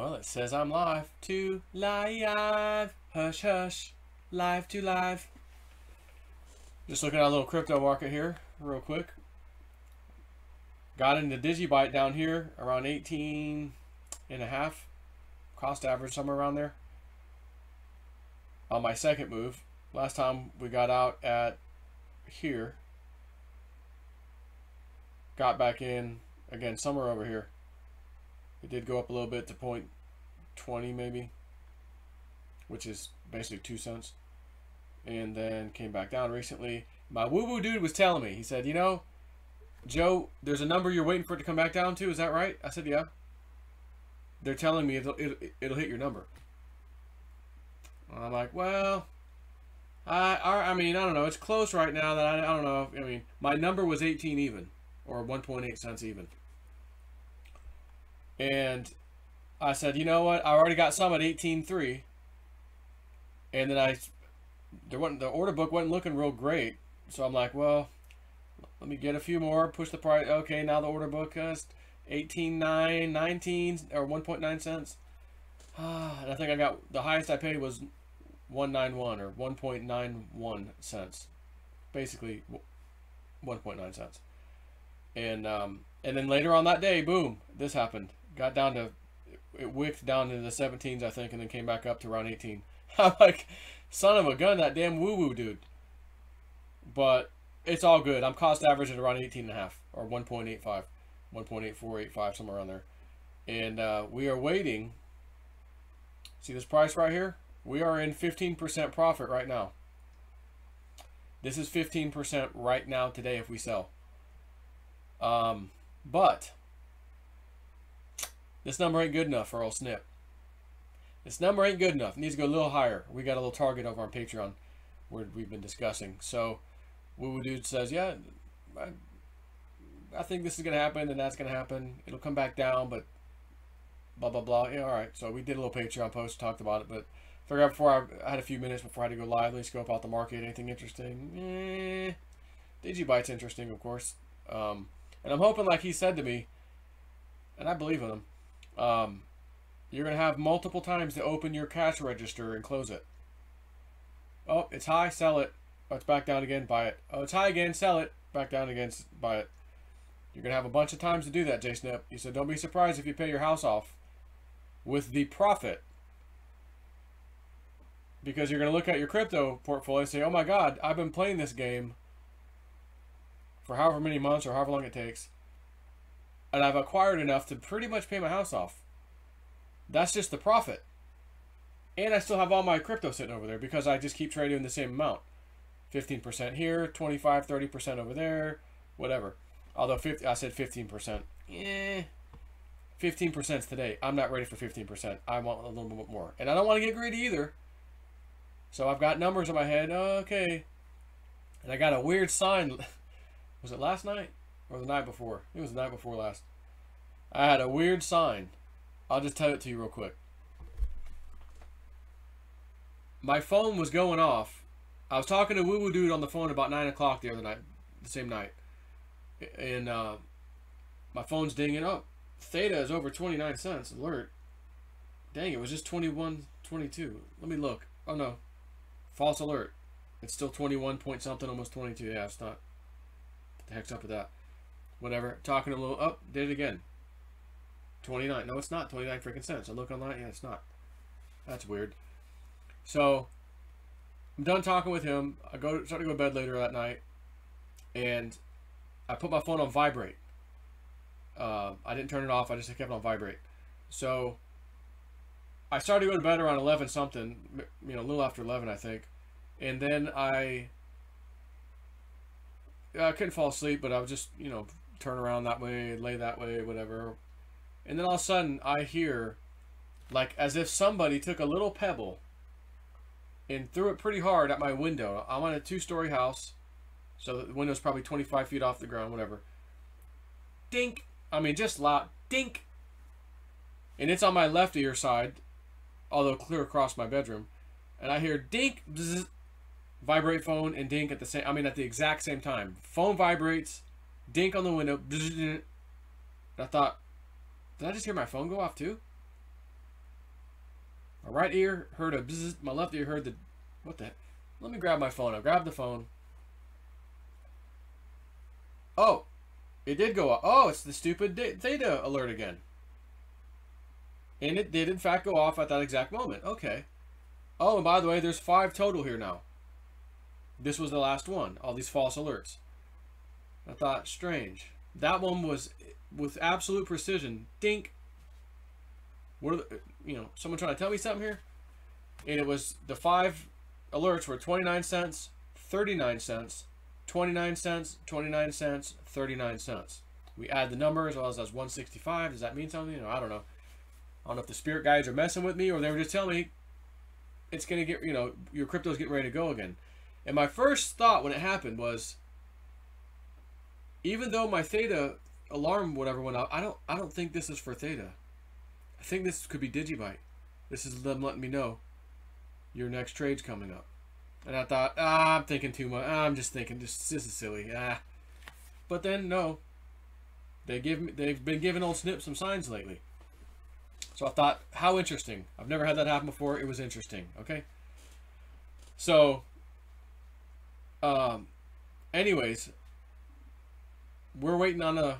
Well, it says I'm live to live. Hush, hush. Live to live. Just looking at a little crypto market here real quick. Got into Digibyte down here around 18.5. Cost average somewhere around there. On my second move. Last time we got out at here. Got back in again somewhere over here. It did go up a little bit to 0.20 maybe, which is basically 2 cents. And then came back down recently. My woo-woo dude was telling me, he said, you know, Joe, there's a number you're waiting for it to come back down to. Is that right? I said, yeah. They're telling me it'll hit your number. And I'm like, well, I mean, I don't know. It's close right now. That I don't know. I mean, my number was 18 even, or 1.8 cents even. And I said, you know what? I already got some at 18.3. And then the order book wasn't looking real great. So I'm like, well, let me get a few more, push the price. Okay, now the order book is 18.9, 19, or 1.9 cents. And I think I got, the highest I paid was 191 or 1.91 cents. Basically 1.9 cents. And then later on that day, boom, this happened. Got down to, it wicked down to the 17s, I think, and then came back up to around 18. I'm like, son of a gun, that damn woo-woo dude. But it's all good. I'm cost average at around 18.5 or 1.85, 1.8485, somewhere around there. And we are waiting. See this price right here? We are in 15% profit right now. This is 15% right now today if we sell. But this number ain't good enough for old Snip. This number ain't good enough. It needs to go a little higher. We got a little target over on Patreon where we've been discussing. So Woo Dude says, yeah, I think this is going to happen and that's going to happen. It'll come back down, but blah, blah, blah. Yeah, all right. So we did a little Patreon post, talked about it, but figured out before I had a few minutes before I had to go live, let's scope out the market. Anything interesting? Digibyte's interesting, of course. And I'm hoping, like he said to me, and I believe in him, you're going to have multiple times to open your cash register and close it. Oh, it's high, sell it. Oh, it's back down again, buy it. Oh, it's high again, sell it. Back down again, buy it. You're going to have a bunch of times to do that, J-Snip. He said, don't be surprised if you pay your house off with the profit. Because you're going to look at your crypto portfolio and say, oh my God, I've been playing this game for however many months or however long it takes. And I've acquired enough to pretty much pay my house off. That's just the profit. And I still have all my crypto sitting over there because I just keep trading the same amount. 15% here, 25, 30% over there, whatever. Although I said 15%. 15% today. I'm not ready for 15%. I want a little bit more. And I don't want to get greedy either. So I've got numbers in my head. Okay. And I got a weird sign. Was it last night or the night before? It was the night before last. I had a weird sign. I'll just tell it to you real quick. My phone was going off. I was talking to Woo-Woo Dude on the phone about 9 o'clock the other night, the same night. And my phone's dinging up. Theta is over 29 cents. Alert. Dang, it was just 21.22. Let me look. Oh no. False alert. It's still 21 point something, almost 22. Yeah, it's not. What the heck's up with that? Whatever. Talking a little. Oh, did it again. 29. No, it's not 29 freaking cents. I look online. Yeah, it's not. That's weird. So, I'm done talking with him. I start to go to bed later that night. And I put my phone on vibrate. I didn't turn it off. I just kept it on vibrate. So, I started to go to bed around 11 something. You know, a little after 11, I think. And then I couldn't fall asleep, but I would just, you know, turn around that way, lay that way, whatever. And then all of a sudden, I hear, like, as if somebody took a little pebble and threw it pretty hard at my window. I'm on a 2-story house, so the window's probably 25 feet off the ground, whatever. Dink! I mean, just loud. Dink! And it's on my left ear side, although clear across my bedroom. And I hear dink, bzz, vibrate phone, and dink at the exact same time. Phone vibrates, dink on the window, bzz, I thought, did I just hear my phone go off too? My right ear heard a bzzz, my left ear heard the, what the heck? Let me grab my phone. I grabbed the phone. Oh, it did go off. Oh, it's the stupid theta alert again. And it did, in fact, go off at that exact moment. Okay. Oh, and by the way, there's 5 total here now. This was the last one. All these false alerts. I thought, strange. That one was with absolute precision. Dink. What are the, you know, someone trying to tell me something here? And it was, the 5 alerts were 29 cents, 39 cents, 29 cents, 29 cents, 39 cents. We add the numbers, well, that's 165. Does that mean something? You know, I don't know. I don't know if the spirit guides are messing with me or they were just telling me it's going to get, you know, your crypto's getting ready to go again. And my first thought when it happened was, even though my theta alarm whatever went off, I don't think this is for theta. I think this could be Digibyte. This is them letting me know your next trade's coming up. And I thought, I'm thinking too much. I'm just thinking this is silly. But then no. They've been giving old Snip some signs lately. So I thought, how interesting. I've never had that happen before. It was interesting. Okay. So anyways, we're waiting on a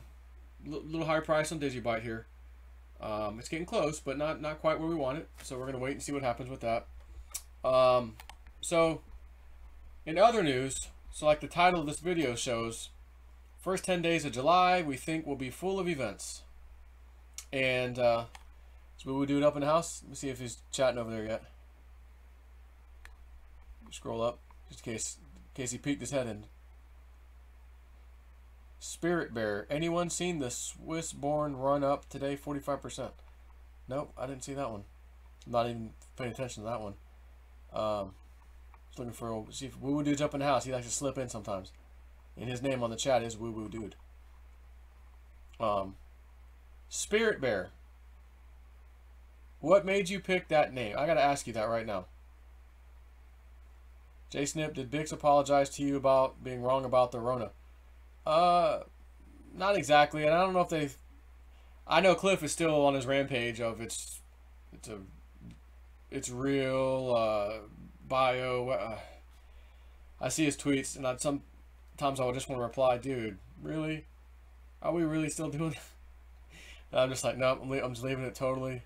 little higher price on Digibyte here. It's getting close, but not quite where we want it. So we're going to wait and see what happens with that. So in other news, so like the title of this video shows, first 10 days of July, we think will be full of events. And so we'll do it up in the house. Let me see if he's chatting over there yet. Scroll up, just in case he peeked his head in. Spirit Bear. Anyone seen the Swiss-born run up today? 45%. Nope, I didn't see that one. I'm not even paying attention to that one. Just looking for, see if Woo Woo Dude's up in the house. He likes to slip in sometimes. And his name on the chat is Woo Woo Dude. Spirit Bear. What made you pick that name? I gotta ask you that right now. J Snip, did Bix apologize to you about being wrong about the Rona? Not exactly, and I don't know if they've. I know Cliff is still on his rampage of it's real bio. I see his tweets, and sometimes I would just want to reply, dude, really? Are we really still doing that? And I'm just like, no, I'm just leaving it totally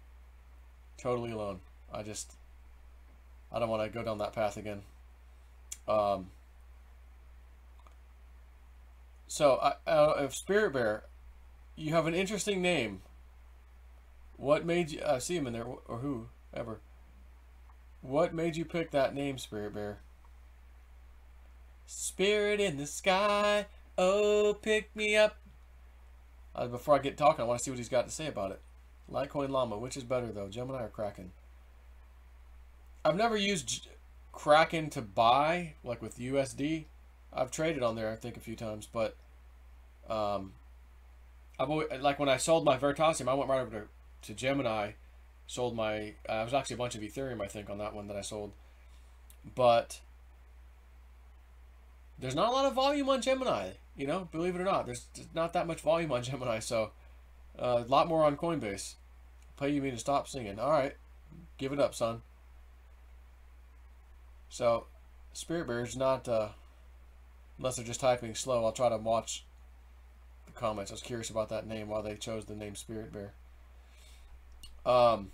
alone. I don't want to go down that path again. So, Spirit Bear, you have an interesting name. What made you... I see him in there, or whoever. What made you pick that name, Spirit Bear? Spirit in the sky, oh, pick me up. Before I get talking, I want to see what he's got to say about it. Litecoin Llama, which is better, though, Gemini or Kraken? I've never used Kraken to buy, like with USD. I've traded on there, I think, a few times, but I've always, like when I sold my Veritasium, I went right over to Gemini, sold my, it was actually a bunch of Ethereum, I think, on that one that I sold, but there's not a lot of volume on Gemini, you know, believe it or not. There's not that much volume on Gemini, so a lot more on Coinbase. Pay you me to stop singing. All right, give it up, son. So, Spirit Bear's not, unless they're just typing slow. I'll try to watch the comments. I was curious about that name, why they chose the name Spirit Bear. Well,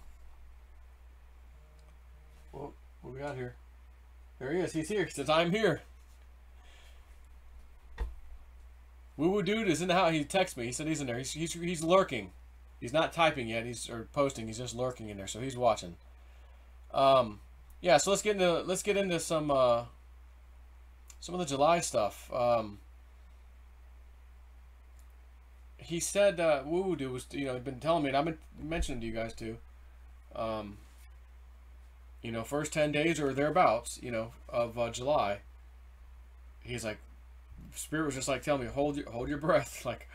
what we got here? There he is. He's here. He says, I'm here. Woo Woo Dude is in the house. He texted me. He said he's in there. He's lurking. He's not typing yet. Or posting. He's just lurking in there. So he's watching. Yeah. So let's get into some of the July stuff. He said Woo Woo Dude was, you know, been telling me, and I've been mentioning to you guys too. You know, first 10 days or thereabouts, you know, of July. He's like, Spirit was just like telling me, hold your breath. Like,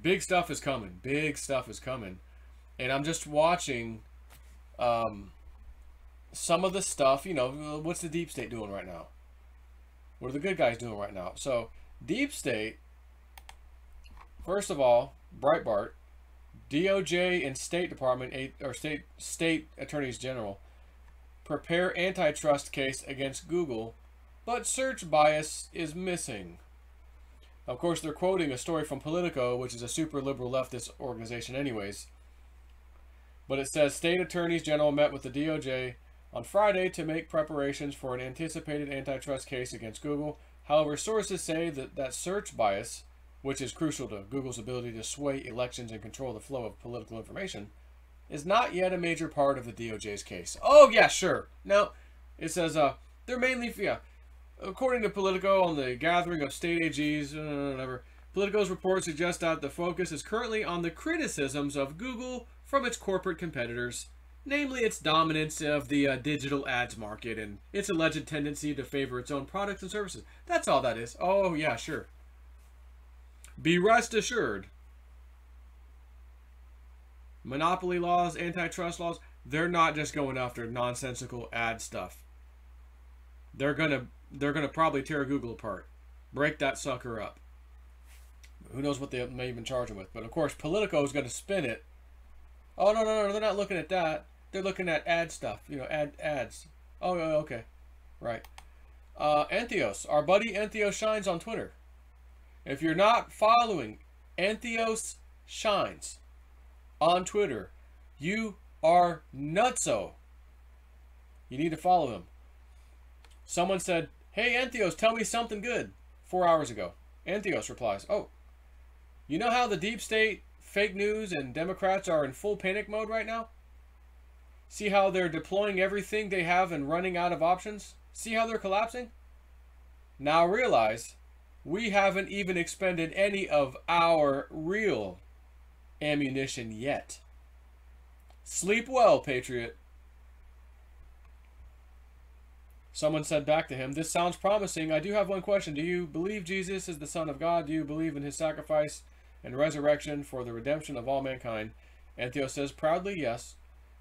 big stuff is coming. Big stuff is coming. And I'm just watching some of the stuff, you know, what's the Deep State doing right now? What are the good guys doing right now? So, Deep State, first of all, Breitbart, DOJ and State Department or state attorneys general prepare antitrust case against Google, but search bias is missing. Of course, they're quoting a story from Politico, which is a super liberal leftist organization anyways. But it says state attorneys general met with the DOJ on Friday to make preparations for an anticipated antitrust case against Google. However, sources say that search bias, which is crucial to Google's ability to sway elections and control the flow of political information, is not yet a major part of the DOJ's case. Oh, yeah, sure. Now, it says they're mainly, according to Politico, on the gathering of state AGs, whatever, Politico's report suggests that the focus is currently on the criticisms of Google from its corporate competitors, namely its dominance of the digital ads market and its alleged tendency to favor its own products and services. That's all that is. Oh, yeah, sure. Be rest assured, monopoly laws, antitrust laws, they're not just going after nonsensical ad stuff. They're gonna probably tear Google apart, break that sucker up. Who knows what they may even charge them with? But of course, Politico is going to spin it. Oh no, they're not looking at that. They're looking at ad stuff. Ads. Oh, okay, right. Entheos, our buddy Entheos Shines on Twitter. If you're not following Entheos Shines on Twitter, you are nutso. You need to follow him. Someone said, "Hey Entheos, tell me something good," 4 hours ago. Entheos replies, "Oh, you know how the deep state, fake news, and Democrats are in full panic mode right now? See how they're deploying everything they have and running out of options? See how they're collapsing? Now realize we haven't even expended any of our real ammunition yet. Sleep well, Patriot." Someone said back to him, "This sounds promising. I do have one question. Do you believe Jesus is the Son of God? Do you believe in his sacrifice and resurrection for the redemption of all mankind?" Antheos says proudly, yes.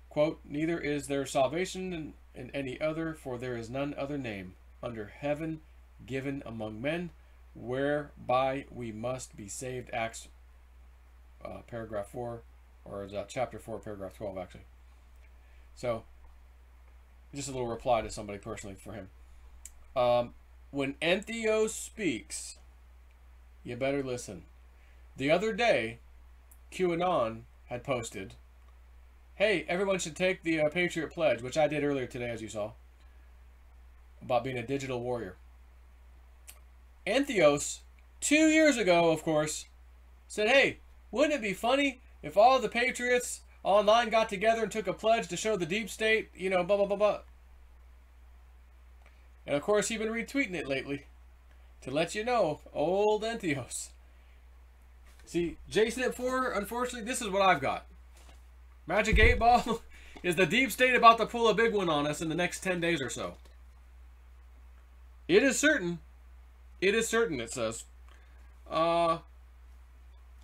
Quote, "Neither is there salvation in any other, for there is none other name under heaven given among men whereby we must be saved." Acts paragraph 4, or is that chapter 4, paragraph 12, actually. So, just a little reply to somebody personally for him. When Entheos speaks, you better listen. The other day, QAnon had posted, "Hey, everyone should take the Patriot Pledge," which I did earlier today, as you saw, about being a digital warrior. Entheos, 2 years ago, of course, said, "Hey, wouldn't it be funny if all the Patriots online got together and took a pledge to show the deep state, blah, blah, blah, blah." And of course, he's been retweeting it lately to let you know, old Entheos. See, Jason at 4, unfortunately, this is what I've got. Magic 8 Ball is the deep state about to pull a big one on us in the next 10 days or so. It is certain, it says.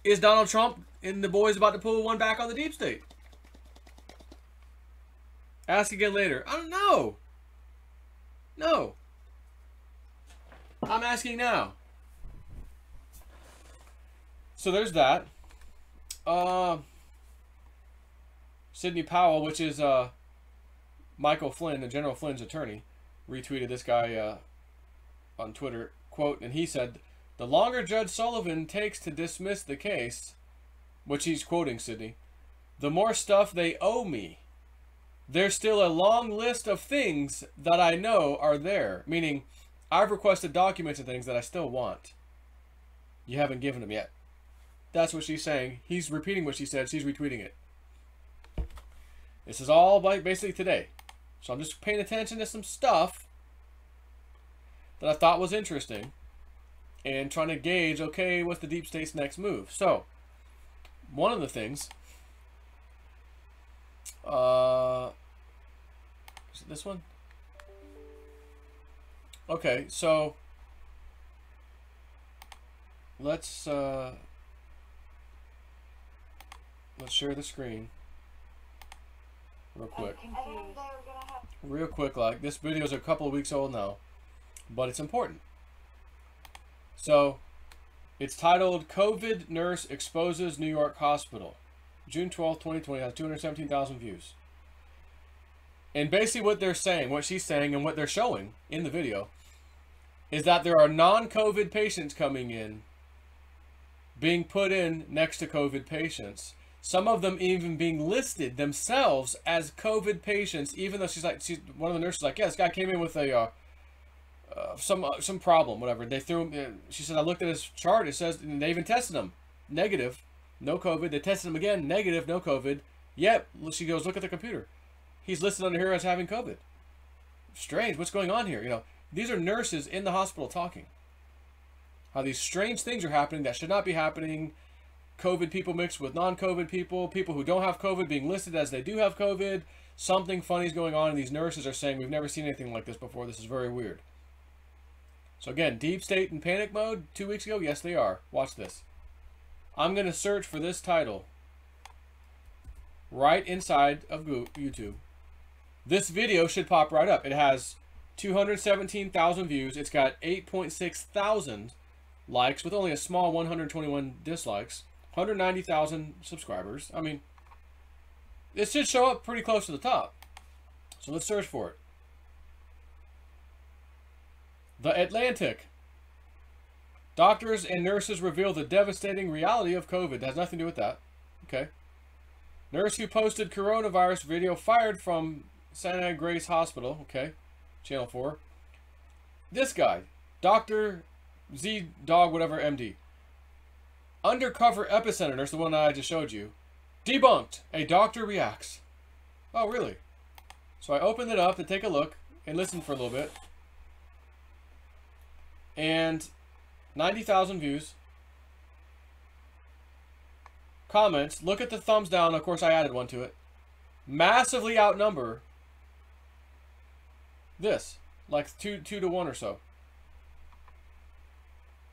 Is Donald Trump and the boys about to pull one back on the deep state? Ask again later. I don't know. No. I'm asking now. So there's that. Sidney Powell, which is Michael Flynn, General Flynn's attorney, retweeted this guy on Twitter, quote, and he said, "The longer Judge Sullivan takes to dismiss the case," which he's quoting Sidney, "the more stuff they owe me. There's still a long list of things that I know are there," meaning I've requested documents and things that I still want. You haven't given them yet. That's what she's saying. He's repeating what she said. She's retweeting it. This is all basically today. So I'm just paying attention to some stuff that I thought was interesting and trying to gauge, okay, what's the deep state's next move? So, one of the things, is it this one? Okay, so let's share the screen real quick. Real quick, like this video is a couple of weeks old now, but it's important. So, it's titled "COVID Nurse Exposes New York Hospital." June 12th, 2020 has 217,000 views. And basically what they're saying, what she's saying, and what they're showing in the video is that there are non-COVID patients coming in, being put in next to COVID patients. Some of them even being listed themselves as COVID patients, even though she's one of the nurses like, yeah, this guy came in with a some problem, whatever. They threw him. She said, I looked at his chart. It says, and they even tested him, negative, no COVID. They tested him again, negative, no COVID. Yep. She goes, look at the computer. He's listed under here as having COVID. Strange. What's going on here? You know, these are nurses in the hospital talking. How these strange things are happening that should not be happening. COVID people mixed with non-COVID people. People who don't have COVID being listed as they do have COVID. Something funny is going on, and these nurses are saying, we've never seen anything like this before. This is very weird. So again, deep state and panic mode 2 weeks ago? Yes, they are. Watch this. I'm going to search for this title right inside of YouTube. This video should pop right up. It has 217,000 views. It's got 8.6 thousand likes with only a small 121 dislikes. 190,000 subscribers. I mean, it should show up pretty close to the top. So let's search for it. The Atlantic. Doctors and nurses reveal the devastating reality of COVID. That has nothing to do with that. Okay. Nurse who posted coronavirus video fired from Santa Grace Hospital. Okay. Channel 4. This guy. Dr. Z Dog whatever MD. Undercover epicenter nurse, the one I just showed you. Debunked. A doctor reacts. Oh, really? So I opened it up to take a look and listen for a little bit. And 90,000 views. Comments. Look at the thumbs down. Of course, I added one to it. Massively outnumber this. Like 2 to 1 or so.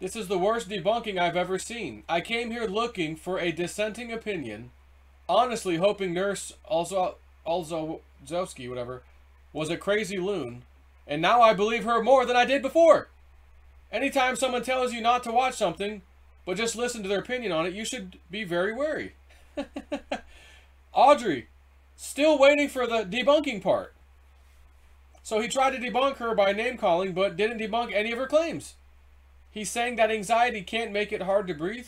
This is the worst debunking I've ever seen. I came here looking for a dissenting opinion, honestly hoping Nurse Olzowski, whatever, was a crazy loon, and now I believe her more than I did before. Anytime someone tells you not to watch something, but just listen to their opinion on it, you should be very wary. Audrey, still waiting for the debunking part. So he tried to debunk her by name-calling, but didn't debunk any of her claims. He's saying that anxiety can't make it hard to breathe.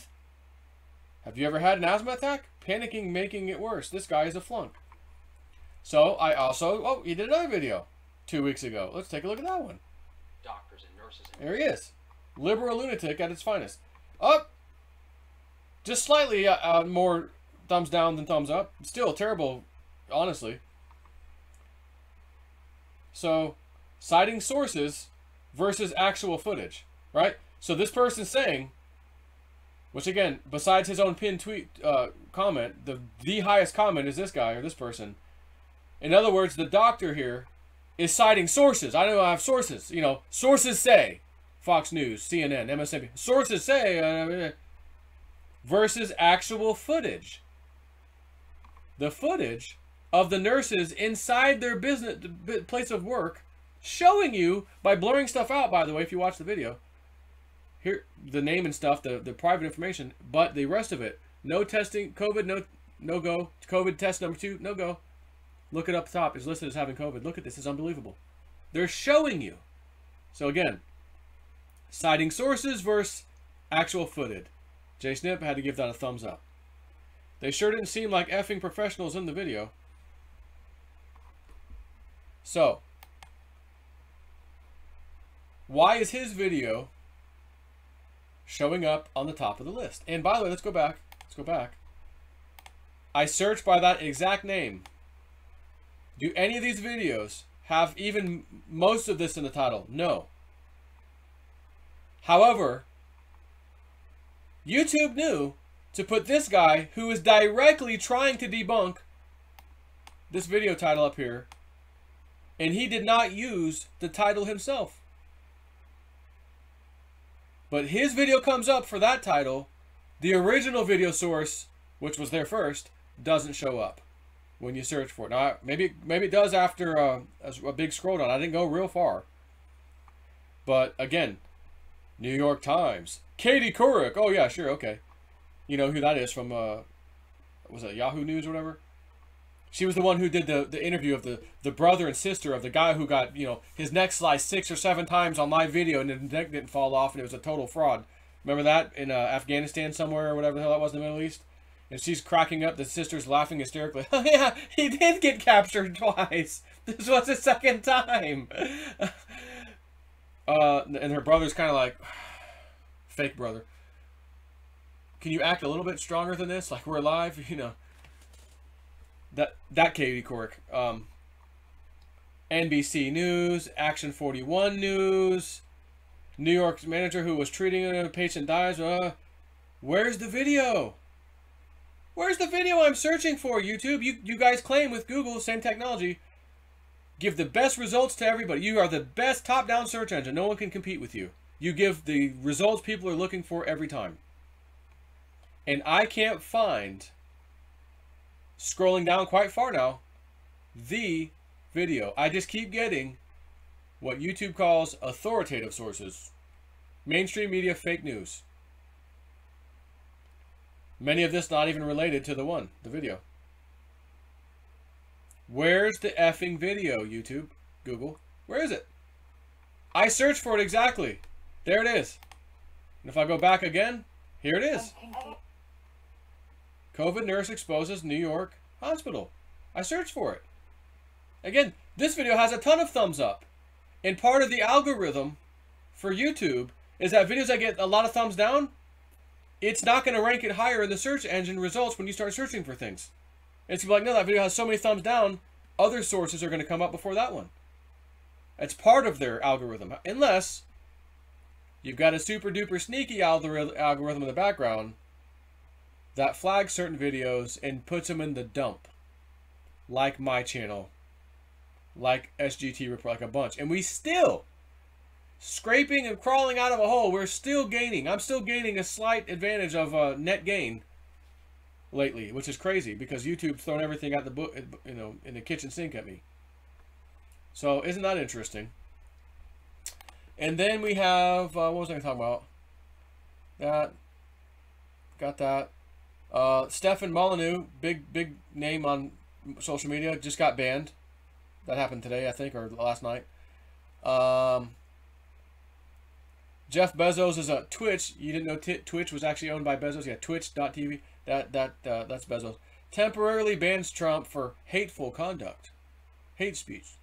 Have you ever had an asthma attack? Panicking making it worse. This guy is a flunk. So I also... Oh, he did another video 2 weeks ago. Let's take a look at that one. Doctors and nurses. There he is. Liberal lunatic at its finest. Up. Just slightly more thumbs down than thumbs up. Still terrible, honestly. So, citing sources versus actual footage, right? So this person's saying, which again, besides his own pinned tweet comment, the highest comment is this guy or this person. In other words, the doctor here is citing sources. I know I have sources. You know, sources say, Fox News, CNN, MSNBC. Sources say, versus actual footage. The footage of the nurses inside their business place of work, showing you by blurring stuff out. By the way, if you watch the video. Here, the name and stuff, the private information, but the rest of it, no testing, COVID, no go, COVID test number 2, no go. Look it up top, it's listed as having COVID. Look at this, it's unbelievable. They're showing you. So again, citing sources versus actual footage. Jay Snip had to give that a thumbs up. They sure didn't seem like effing professionals in the video. So, why is his video showing up on the top of the list? And by the way, let's go back. I searched by that exact name. Do any of these videos have even most of this in the title? No. However, YouTube knew to put this guy who is directly trying to debunk this video title up here, and he did not use the title himself. But his video comes up for that title. The original video source, which was there first, doesn't show up when you search for it. Now, maybe it does after a big scroll down. I didn't go real far. But again, New York Times. Katie Couric. Oh yeah, sure, okay. You know who that is from was it Yahoo News or whatever? She was the one who did the interview of the brother and sister of the guy who got, you know, his neck sliced 6 or 7 times on live video and his neck didn't fall off and it was a total fraud. Remember that in Afghanistan somewhere or whatever the hell that was in the Middle East? And she's cracking up. The sister's laughing hysterically. Oh yeah, he did get captured twice. This was the 2nd time. And her brother's kind of like, fake brother. Can you act a little bit stronger than this? Like we're alive, you know. That Katie Couric. NBC News, Action 41 News, New York's manager who was treating a patient dies. Where's the video? Where's the video I'm searching for, YouTube? You guys claim with Google, same technology, give the best results to everybody. You are the best top-down search engine. No one can compete with you. You give the results people are looking for every time. And I can't find, scrolling down quite far now, the video. I just keep getting what YouTube calls authoritative sources. Mainstream media fake news. Many of this not even related to the video. Where's the effing video, YouTube? Google. Where is it? I searched for it exactly. There it is. And if I go back again, here it is. COVID nurse exposes New York hospital. I searched for it. Again, this video has a ton of thumbs up. And part of the algorithm for YouTube is that videos that get a lot of thumbs down, it's not going to rank it higher in the search engine results when you start searching for things. It's like, no, that video has so many thumbs down, other sources are going to come up before that one. It's part of their algorithm. Unless you've got a super duper sneaky algorithm in the background that flags certain videos and puts them in the dump. Like my channel. Like SGT Report, like a bunch. And we still, scraping and crawling out of a hole, we're still gaining. I'm still gaining a slight advantage of net gain lately, which is crazy because YouTube's thrown everything out the book, you know, in the kitchen sink at me. So isn't that interesting? And then we have what was I going to talk about? That got that. Stefan Molyneux, big name on social media, just got banned. That happened today, I think, or last night. Jeff Bezos is a Twitch. You didn't know Twitch was actually owned by Bezos? Yeah, Twitch.tv. That's Bezos. Temporarily bans Trump for hateful conduct. Hate speech.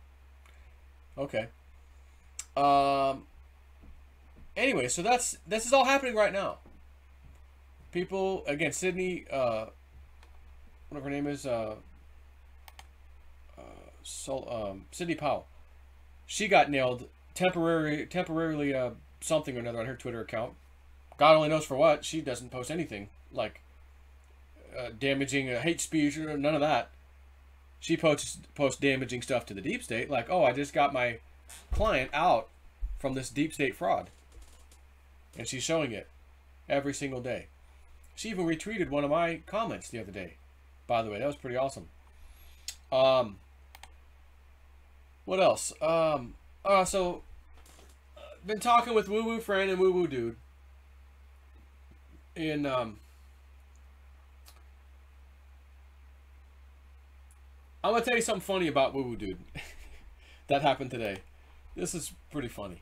Okay. Anyway, so this is all happening right now. People, again, Sydney, whatever her name is, Sydney Powell. She got nailed temporarily something or another on her Twitter account. God only knows for what. She doesn't post anything like damaging hate speech or none of that. She posts damaging stuff to the deep state, like, oh, I just got my client out from this deep state fraud. And she's showing it every single day. She even retweeted one of my comments the other day. By the way, that was pretty awesome. What else? So been talking with Woo Woo Friend and Woo Woo Dude. And I'm gonna tell you something funny about Woo Woo Dude. That happened today. This is pretty funny.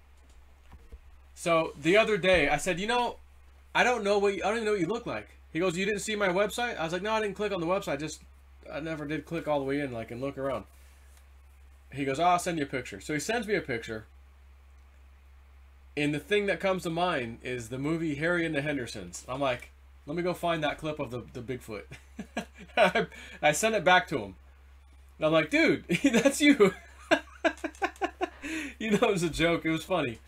So the other day I said, you know, I don't even know what you look like. He goes, you didn't see my website? I was like, no, I didn't click on the website. I never did click all the way in, like, and look around. He goes, oh, I'll send you a picture. So he sends me a picture. And the thing that comes to mind is the movie Harry and the Hendersons. I'm like, let me go find that clip of the Bigfoot. I sent it back to him. And I'm like, dude, that's you. You know, it was a joke. It was funny.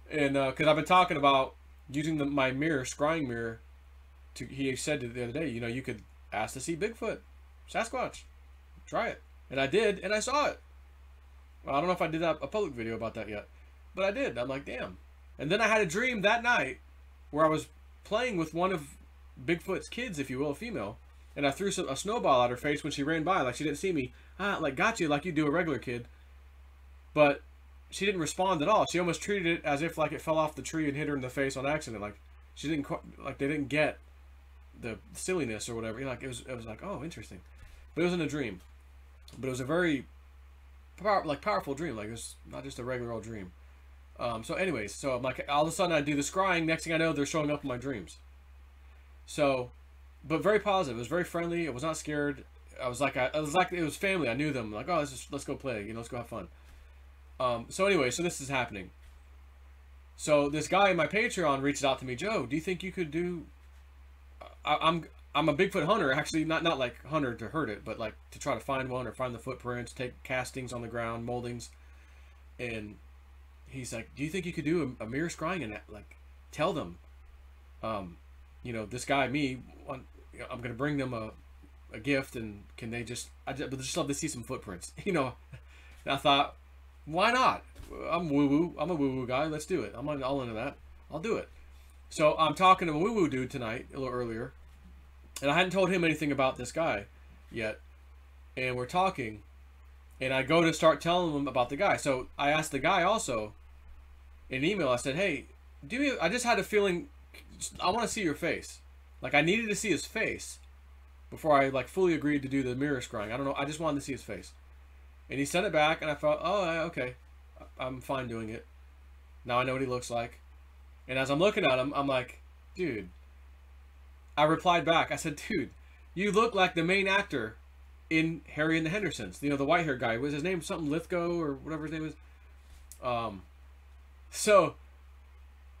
And because I've been talking about using my mirror, scrying mirror, he said the other day, you know, you could ask to see Bigfoot, Sasquatch. Try it. And I did, and I saw it. Well, I don't know if I did a public video about that yet, but I did. I'm like, damn. And then I had a dream that night where I was playing with one of Bigfoot's kids, if you will, a female, and I threw a snowball at her face when she ran by, like she didn't see me. Like, got you, like you do a regular kid. But she didn't respond at all. She almost treated it as if like it fell off the tree and hit her in the face on accident. Like she didn't, like they didn't get the silliness or whatever. Like it was like, oh, interesting, but it was in a dream. But it was a very powerful dream. Like it was not just a regular old dream. So anyways, so I'm like, all of a sudden I do the scrying. Next thing I know, they're showing up in my dreams. So, but very positive. It was very friendly. I was not scared. I was like it was family. I knew them. Like, oh, let's go play. You know, let's go have fun. So anyway, so this is happening. So this guy in my Patreon reached out to me, Joe. Do you think you could do? I'm a Bigfoot hunter, actually, not like hunter to hurt it, but like to try to find one or find the footprints, take castings on the ground, moldings, and he's like, do you think you could do a mirror scrying and like tell them, you know, this guy, me, I'm gonna bring them a gift, and can they just, I'd just love to see some footprints, you know. And I thought, why not? I'm woo-woo. I'm a woo-woo guy. Let's do it. I'm all into that. I'll do it. So I'm talking to a woo-woo dude tonight, a little earlier, and I hadn't told him anything about this guy yet. And we're talking, and I go to start telling him about the guy. So I asked the guy also in an email. I said, hey, I just had a feeling, I want to see your face. Like I needed to see his face before I like fully agreed to do the mirror scrying. I don't know. I just wanted to see his face. And he sent it back, and I thought, oh, okay. I'm fine doing it. Now I know what he looks like. And as I'm looking at him, I'm like, dude. I replied back. I said, dude, you look like the main actor in Harry and the Hendersons. You know, the white-haired guy. Was his name something Lithgow or whatever his name is? So,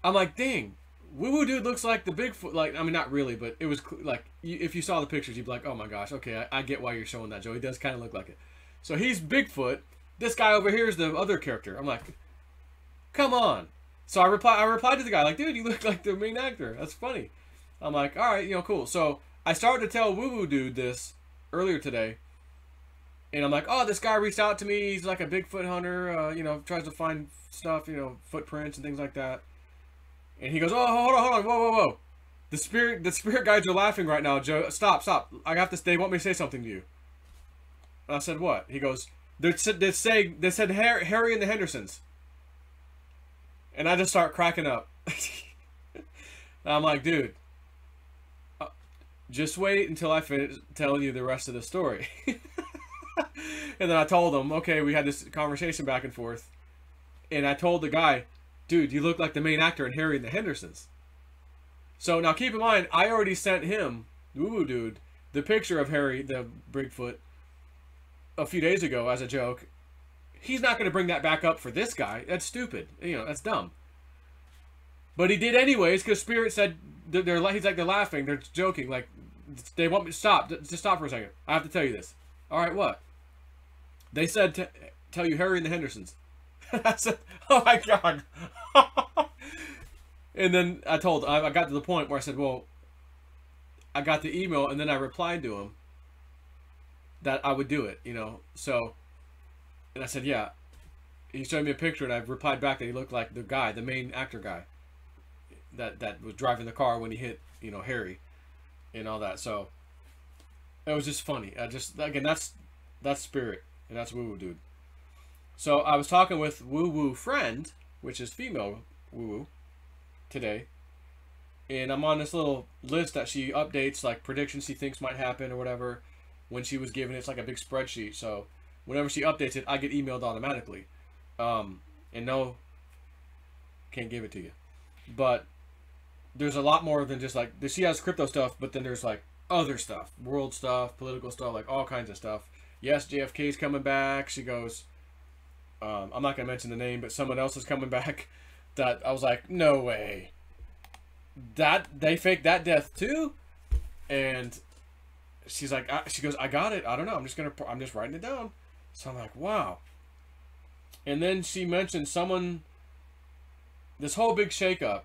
I'm like, dang. Woo-woo dude looks like the Bigfoot. Like, I mean, not really, but it was like, if you saw the pictures, you'd be like, oh my gosh, okay, I get why you're showing that, Joe. He does kind of look like it. So he's Bigfoot. This guy over here is the other character. I'm like, come on. So I replied to the guy, like, dude, you look like the main actor. That's funny. I'm like, all right, you know, cool. So I started to tell woo-woo dude this earlier today. And I'm like, oh, this guy reached out to me. He's like a Bigfoot hunter, you know, tries to find stuff, you know, footprints and things like that. And he goes, oh, hold on, whoa. The spirit guides are laughing right now, Joe. Stop. I have to. They want me to say something to you. And I said, what? He goes, they said Harry and the Hendersons. And I just start cracking up. I'm like, dude, just wait until I finish telling you the rest of the story. And then I told him, okay, we had this conversation back and forth. And I told the guy, dude, you look like the main actor in Harry and the Hendersons. So now keep in mind, I already sent him, woo-woo dude, the picture of Harry, the Bigfoot, a few days ago as a joke. He's not going to bring that back up for this guy. That's stupid. You know, that's dumb. But he did anyways, because Spirit said, he's like, they're laughing, they're joking, like, they want me to stop. Just stop for a second. I have to tell you this. All right, what? They said, tell you Harry and the Hendersons. I said, oh my God. And then I got to the point where I said, well, I got the email, and then I replied to him that I would do it, you know. So, and I said, yeah. He showed me a picture, and I replied back that he looked like the guy, the main actor guy, that was driving the car when he hit, you know, Harry, and all that. So, it was just funny. Again, that's Spirit, and that's woo-woo dude. So I was talking with woo-woo friend, which is female woo-woo, today, and I'm on this little list that she updates, like predictions she thinks might happen or whatever. When she was given, it's like a big spreadsheet. So whenever she updates it, I get emailed automatically. And no, can't give it to you. But there's a lot more than just like, she has crypto stuff, but then there's like other stuff, world stuff, political stuff, like all kinds of stuff. Yes, JFK's coming back. She goes, I'm not going to mention the name, but someone else is coming back. That I was like, no way. That they faked that death too? And she's like, she goes, I got it. I don't know. I'm just writing it down. So I'm like, wow. And then she mentioned this whole big shakeup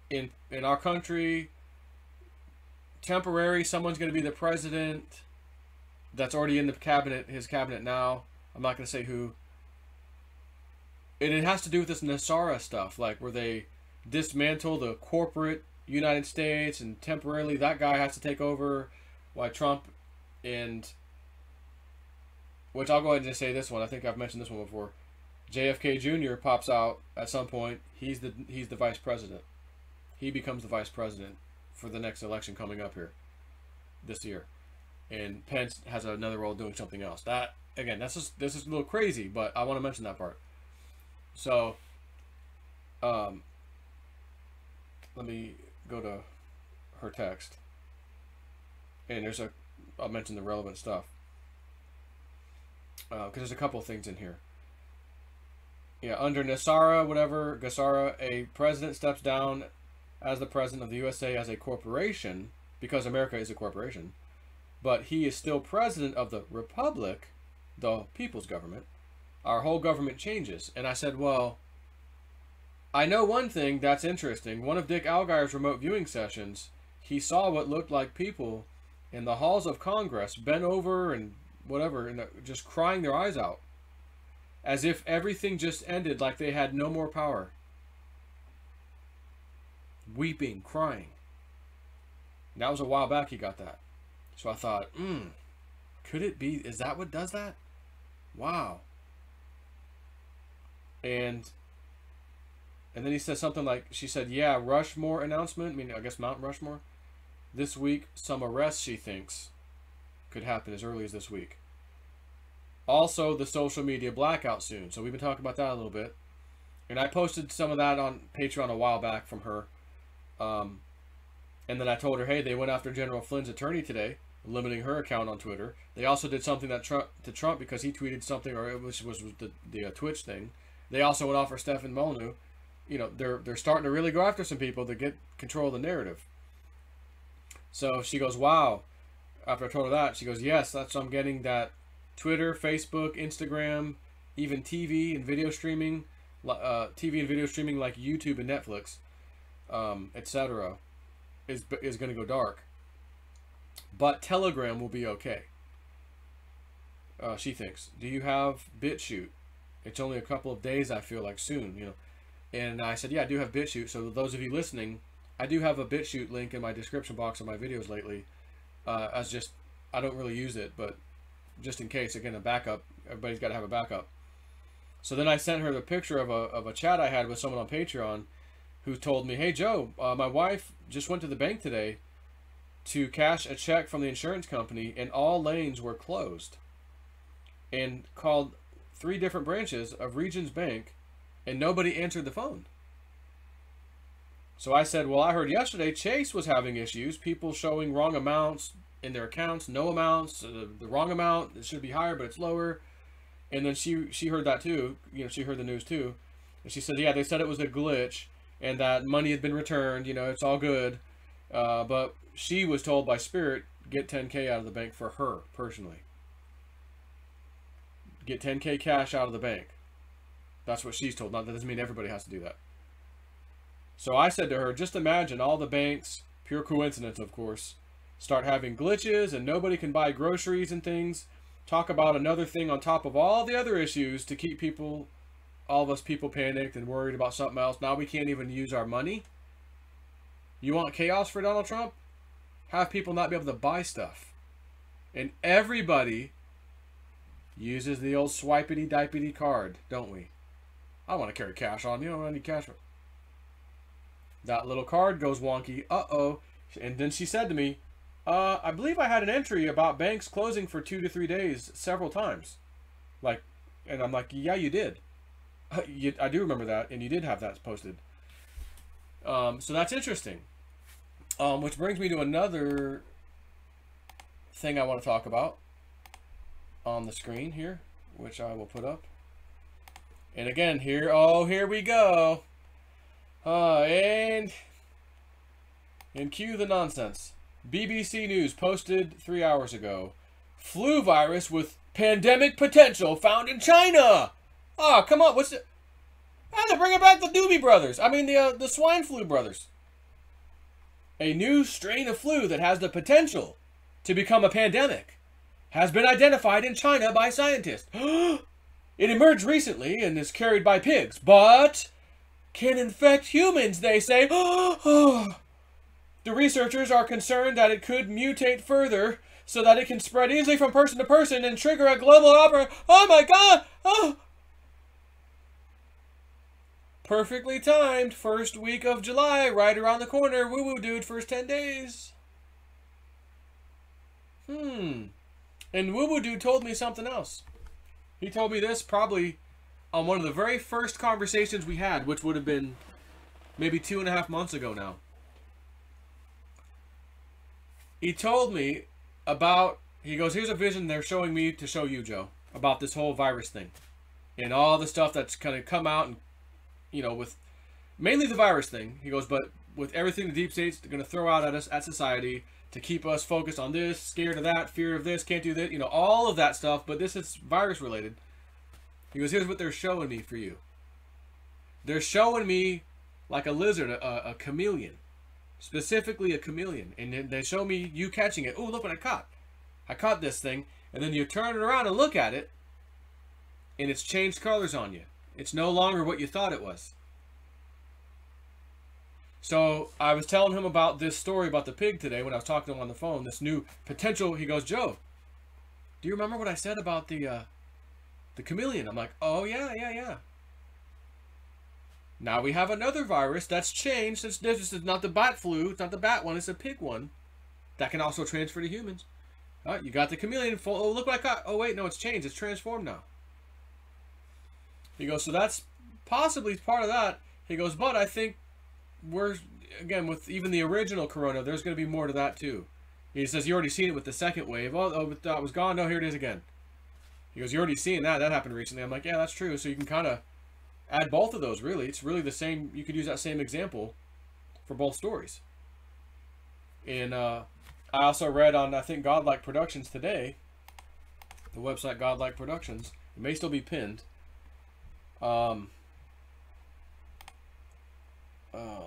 in our country. Temporary, someone's going to be the president. That's already in the cabinet, his cabinet now. I'm not going to say who. And it has to do with this Nasara stuff, like where they dismantle the corporate United States, and temporarily that guy has to take over. Why Trump and, which I'll go ahead and just say this one. I think I've mentioned this one before. JFK Jr. pops out at some point. He's the vice president. He becomes the vice president for the next election coming up here this year. And Pence has another role doing something else. That, again, this is a little crazy, but I want to mention that part. So, let me go to her text. And I'll mention the relevant stuff. Because there's a couple of things in here. Yeah, under Gassara, a president steps down as the president of the USA as a corporation, because America is a corporation, but he is still president of the republic, the people's government. Our whole government changes. And I said, well, I know one thing that's interesting. One of Dick Algire's remote viewing sessions, he saw what looked like people in the halls of Congress bent over and whatever, and just crying their eyes out, as if everything just ended, like they had no more power. Weeping, crying. And that was a while back he got that. So I thought, could it be, is that what does that? Wow. And then he said something like, she said, yeah, Rushmore announcement, I mean, I guess Mount Rushmore. This week, some arrests, she thinks, could happen as early as this week. Also, the social media blackout soon. So we've been talking about that a little bit. And I posted some of that on Patreon a while back from her. And then I told her, hey, they went after General Flynn's attorney today, limiting her account on Twitter. They also did something to Trump because he tweeted something, or it was the Twitch thing. They also went after Stefan Molyneux. You know, they're starting to really go after some people to get control of the narrative. So she goes, wow. After I told her that, she goes, yes, that's I'm getting that Twitter, Facebook, Instagram, even TV and video streaming, like YouTube and Netflix, etc., is going to go dark. But Telegram will be okay. She thinks. Do you have BitChute? It's only a couple of days, I feel like, soon, you know. And I said, yeah, I do have BitChute. So those of you listening, I do have a BitChute link in my description box of my videos lately. I don't really use it, but just in case, again, a backup. Everybody's got to have a backup. So then I sent her the picture of a chat I had with someone on Patreon who told me, hey, Joe, my wife just went to the bank today to cash a check from the insurance company, and all lanes were closed, and called 3 different branches of Regions Bank, and nobody answered the phone. So I said, well, I heard yesterday Chase was having issues, people showing wrong amounts in their accounts, no amounts, the wrong amount, it should be higher, but it's lower. And then she heard that too, you know, she heard the news too. And she said, yeah, they said it was a glitch, and that money had been returned, you know, it's all good. But she was told by Spirit, get 10K out of the bank for her, personally. Get 10K cash out of the bank. That's what she's told. That doesn't mean everybody has to do that. So I said to her, just imagine all the banks, pure coincidence of course, start having glitches and nobody can buy groceries and things. Talk about another thing on top of all the other issues to keep people, all of us people panicked and worried about something else. Now we can't even use our money. You want chaos for Donald Trump? Have people not be able to buy stuff. And everybody uses the old swipity-dipity card, don't we? I don't want to carry cash on me. I don't need cash. That little card goes wonky. Uh-oh. And then she said to me, I believe I had an entry about banks closing for 2 to 3 days several times. Like, and I'm like, yeah, you did. I do remember that, and you did have that posted. So that's interesting. Which brings me to another thing I want to talk about on the screen here, which I will put up. And again, here we go. And cue the nonsense. BBC News posted 3 hours ago. Flu virus with pandemic potential found in China. Oh, come on. What's it? Oh, they're bringing back the Doobie Brothers. I mean, the swine flu brothers. A new strain of flu that has the potential to become a pandemic has been identified in China by scientists. It emerged recently and is carried by pigs, but can infect humans, they say. The researchers are concerned that it could mutate further so that it can spread easily from person to person and trigger a global outbreak. Oh my God! Oh. perfectly timed. First week of July, right around the corner. Woo woo, dude. First 10 days. And Woo Woo Dude told me something else. He told me this probably on one of the very first conversations we had, which would have been maybe 2.5 months ago now. He told me about, he goes, here's a vision they're showing me to show you, Joe, about this whole virus thing. And all the stuff that's kind of come out and, you know, with mainly the virus thing. He goes, but with everything the deep state's going to throw out at us, at society, to keep us focused on this, scared of that, fear of this, can't do that, you know, all of that stuff, but this is virus related. He goes, here's what they're showing me for you. They're showing me like a lizard, a chameleon. Specifically a chameleon. And then they show me you catching it. Oh, look what I caught. I caught this thing. And then you turn it around and look at it, and it's changed colors on you. It's no longer what you thought it was. So I was telling him about this story about the pig today when I was talking to him on the phone. This new potential. He goes, Joe, do you remember what I said about the chameleon? I'm like, oh yeah. Now we have another virus that's changed. This is not the bat flu. It's not the bat one. It's a pig one that can also transfer to humans. All right, you got the chameleon. Oh, look what I caught. Oh wait, no, it's changed. It's transformed now. He goes, so that's possibly part of that. He goes, but I think we're, again, with even the original corona, there's going to be more to that too. He says, you already seen it with the second wave. Oh, it was gone. No, here it is again. He goes, you're already seeing that. That happened recently. I'm like, yeah, that's true. So you can kind of add both of those, really. It's really the same. You could use that same example for both stories. And I also read on, I think, Godlike Productions today, the website Godlike Productions. It may still be pinned.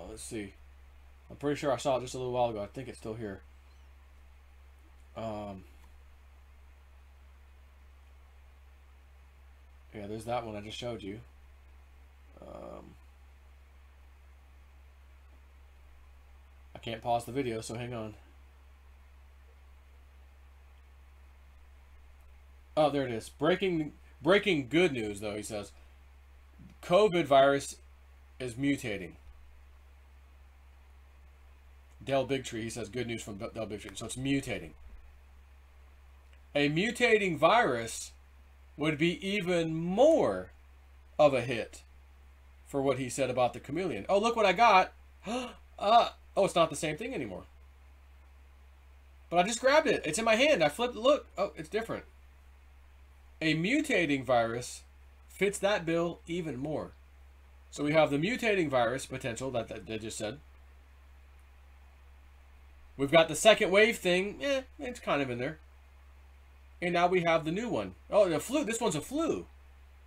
Let's see. I'm pretty sure I saw it just a little while ago. I think it's still here. Yeah, there's that one I just showed you. I can't pause the video, so hang on. Oh, there it is. Breaking good news, though, he says. COVID virus is mutating. Dell Bigtree, he says, good news from Dell Bigtree. So it's mutating. A mutating virus would be even more of a hit for what he said about the chameleon. Oh, look what I got. Oh, it's not the same thing anymore. But I just grabbed it. It's in my hand. I flipped it. Look. Oh, it's different. A mutating virus fits that bill even more. So we have the mutating virus potential that they just said. We've got the second wave thing. It's kind of in there. And now we have the new one. Oh, the flu. This one's a flu.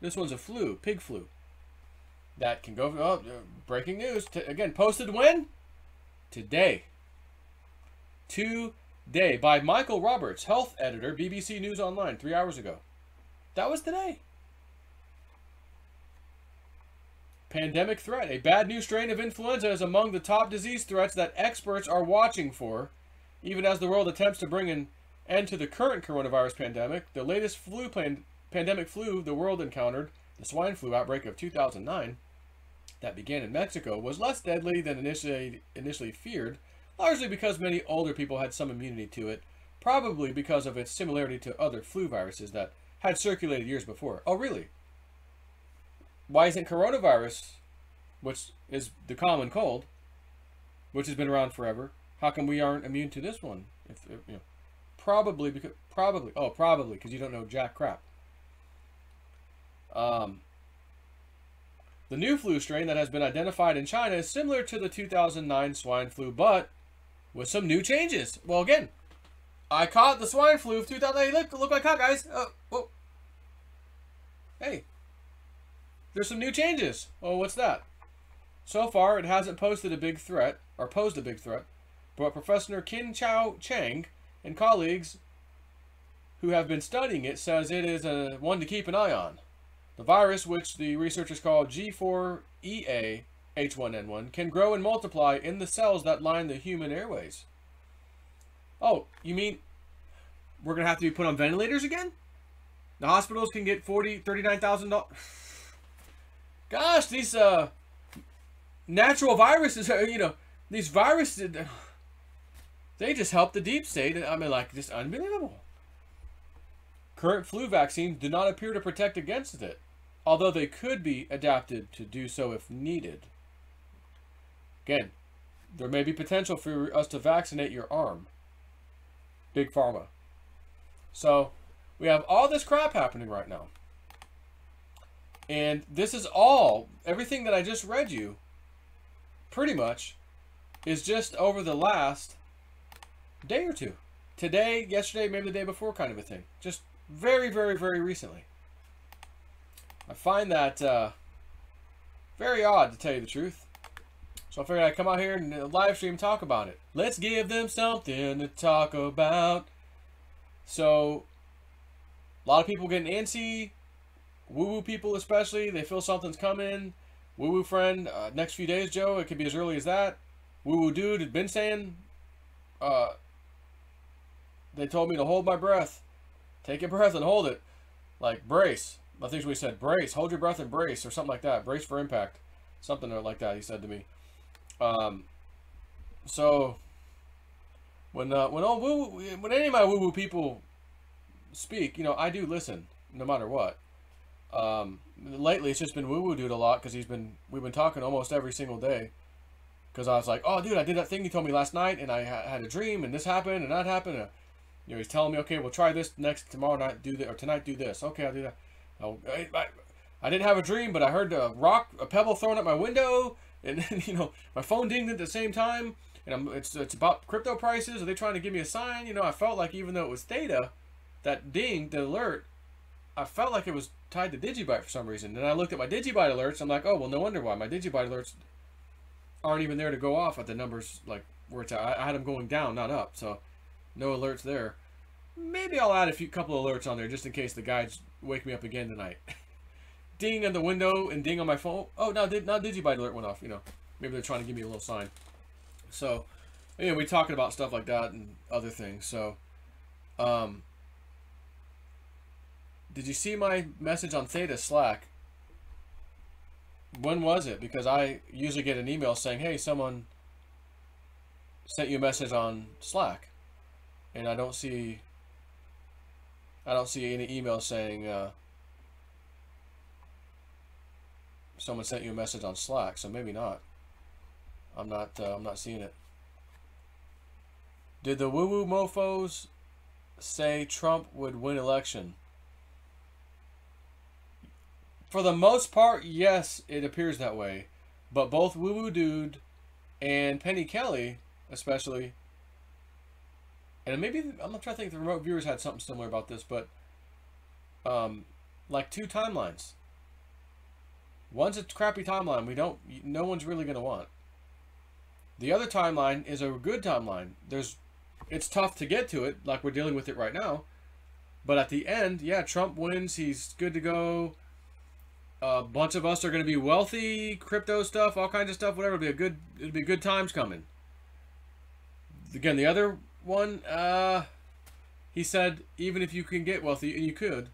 This one's a flu. Pig flu. That can go. Oh, breaking news. Again, posted when? Today. Today. By Michael Roberts, health editor, BBC News Online, 3 hours ago. That was today. Pandemic threat. A bad new strain of influenza is among the top disease threats that experts are watching for. Even as the world attempts to bring an end to the current coronavirus pandemic, the latest pandemic flu the world encountered, the swine flu outbreak of 2009, that began in Mexico, was less deadly than initially feared, largely because many older people had some immunity to it, probably because of its similarity to other flu viruses that had circulated years before. Oh, really? Why isn't coronavirus, which is the common cold, which has been around forever, how come we aren't immune to this one? You know, probably because you don't know jack crap. The new flu strain that has been identified in China is similar to the 2009 swine flu, but with some new changes. Well, again, I caught the swine flu of 2000. Hey, look what I caught, guys. Whoa. Hey. There's some new changes. Oh, what's that? So far, it hasn't posed a big threat, but Professor Qin Chao Chang and colleagues who have been studying it says it is one to keep an eye on. The virus, which the researchers call G4EA H1N1, can grow and multiply in the cells that line the human airways. Oh, you mean we're going to have to be put on ventilators again? The hospitals can get $39,000. Gosh, these natural viruses, these viruses, they just help the deep state. I mean, like, just unbelievable. Current flu vaccines do not appear to protect against it, although they could be adapted to do so if needed. Again, there may be potential for us to vaccinate your arm. Big Pharma. So, we have all this crap happening right now. And this is everything that I just read you, pretty much, is just over the last day or two. Today, yesterday, maybe the day before kind of a thing. Just very, very, very recently. I find that very odd, to tell you the truth. So I figured I'd come out here and live stream and talk about it. Let's give them something to talk about. So, a lot of people getting antsy. Woo-woo people especially. They feel something's coming. Woo-woo friend, next few days, Joe, it could be as early as that. Woo-woo dude had been saying, they told me to hold my breath. Take a breath and hold it. Like, brace. I think we said brace. Hold your breath and brace, or something like that. Brace for impact. Something like that, he said to me. So when any of my woo-woo people speak, I do listen, no matter what. Lately it's just been woo-woo dude a lot, because we've been talking almost every single day. Because I was like, oh dude, I did that thing you told me last night, and I had a dream, and this happened, and that happened. And, he's telling me, okay, we'll try this tomorrow night, do this, or tonight do this. Okay, I'll do that. I didn't have a dream, but I heard a pebble thrown at my window. And my phone dinged at the same time, and it's about crypto prices. Are they trying to give me a sign? I felt like, even though it was theta, that ding, the alert, I felt like it was tied to Digibyte for some reason. And I looked at my Digibyte alerts. I'm like, oh well, no wonder why my Digibyte alerts aren't even there to go off at the numbers like where it's at. I had them going down, not up, so no alerts there. Maybe I'll add a couple of alerts on there just in case the guys wake me up again tonight. Ding on the window and ding on my phone. Oh, now Digibyte alert went off. Maybe they're trying to give me a little sign. So, we're talking about stuff like that and other things. So, did you see my message on Theta Slack? When was it? Because I usually get an email saying, hey, someone sent you a message on Slack, and I don't see any email saying someone sent you a message on Slack, so maybe not. I'm not seeing it. Did the woo-woo mofos say Trump would win election? For the most part, yes, it appears that way. But both woo-woo dude and Penny Kelly, especially, and maybe, I'm not trying to think if the remote viewers had something similar about this, but like two timelines. One's a crappy timeline no one's really going to want. The other timeline is a good timeline. It's tough to get to it, like we're dealing with it right now. But at the end, yeah, Trump wins. He's good to go. A bunch of us are going to be wealthy, crypto stuff, all kinds of stuff, whatever. It'll be good times coming. Again, the other one, he said, even if you can get wealthy, and you could,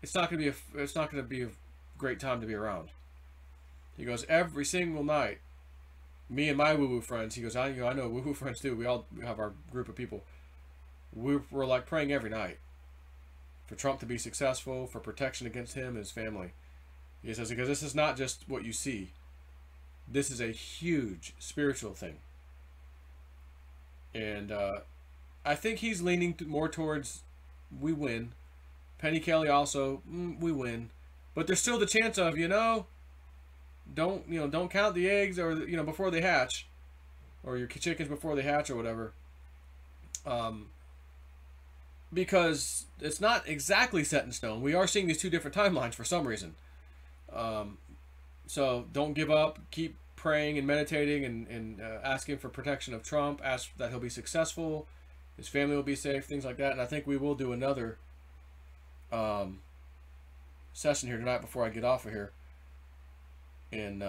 it's not going to be a great time to be around. He goes, every single night, me and my woo-woo friends, he goes, I know woo-woo friends too, we have our group of people, we're like praying every night for Trump to be successful, for protection against him and his family. He says, because this is not just what you see, this is a huge spiritual thing. And I think he's leaning more towards we win. Penny Kelly also, we win. But there's still the chance of, don't count the eggs, or before they hatch, or your chickens before they hatch, or whatever. Because it's not exactly set in stone. We are seeing these two different timelines for some reason. So don't give up. Keep praying and meditating and asking for protection of Trump. Ask that he'll be successful, his family will be safe, things like that. And I think we will do another session here tonight before I get off of here. And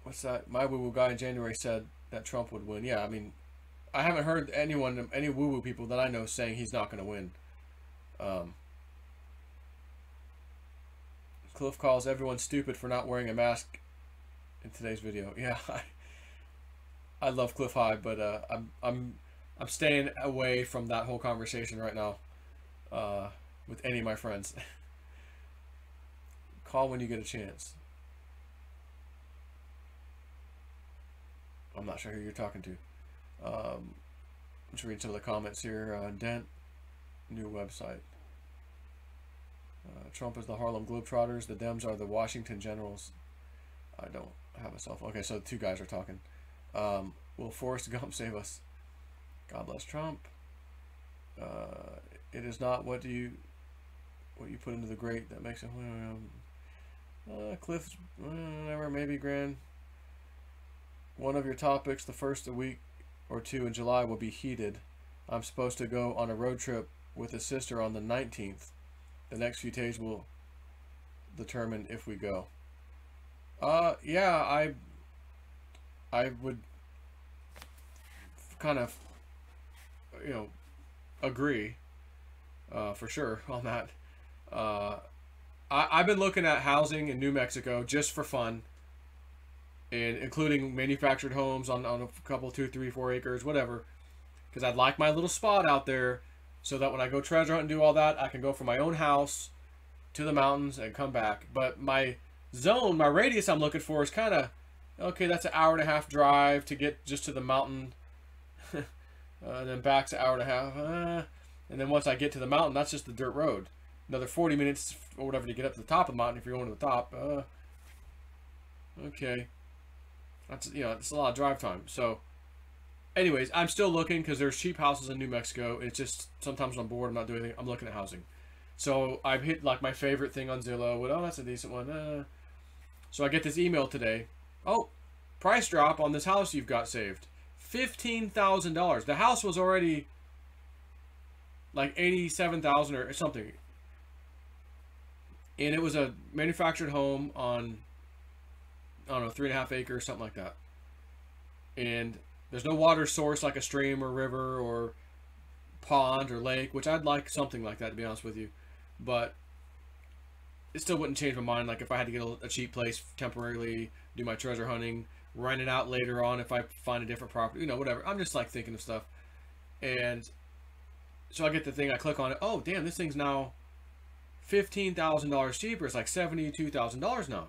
what's that? My woo-woo guy in January said that Trump would win. Yeah, I mean, I haven't heard any woo-woo people that I know saying he's not going to win. Cliff calls everyone stupid for not wearing a mask in today's video. Yeah, I love Cliff High, but I'm staying away from that whole conversation right now with any of my friends. Call when you get a chance. I'm not sure who you're talking to. Let's read some of the comments here. Dent, new website. Trump is the Harlem Globetrotters. The Dems are the Washington Generals. I don't have a cell phone. Okay, so two guys are talking. Will Forrest Gump save us? God bless Trump. It is not what you put into the grate that makes it. Cliff's never maybe grand. One of your topics, the first a week or two in July, will be heated. I'm supposed to go on a road trip with a sister on the 19th. The next few days will determine if we go. Yeah, I would kind of, agree, for sure on that. I've been looking at housing in New Mexico just for fun, and including manufactured homes on a couple, 2, 3, 4 acres, whatever, because I'd like my little spot out there so that when I go treasure hunt and do all that, I can go from my own house to the mountains and come back. But my zone, my radius I'm looking for is kind of, okay, that's an hour and a half drive to get just to the mountain, and then back's an hour and a half, and then once I get to the mountain, that's just the dirt road. Another 40 minutes or whatever to get up to the top of the mountain if you're going to the top. Okay. That's, it's a lot of drive time. So, anyways, I'm still looking because there's cheap houses in New Mexico. It's just sometimes I'm bored, I'm not doing anything. I'm looking at housing. So, I've hit like my favorite thing on Zillow. Oh, that's a decent one. So, I get this email today. Oh, price drop on this house you've got saved. $15,000. The house was already like $87,000 or something. And it was a manufactured home on, I don't know, 3.5 acres, something like that. And there's no water source like a stream or river or pond or lake, which I'd like something like that, to be honest with you. But it still wouldn't change my mind. Like if I had to get a cheap place temporarily, do my treasure hunting, rent it out later on if I find a different property, whatever. I'm just like thinking of stuff. And so I get the thing, I click on it. Oh, damn, this thing's now $15,000 cheaper. It's like $72,000 now.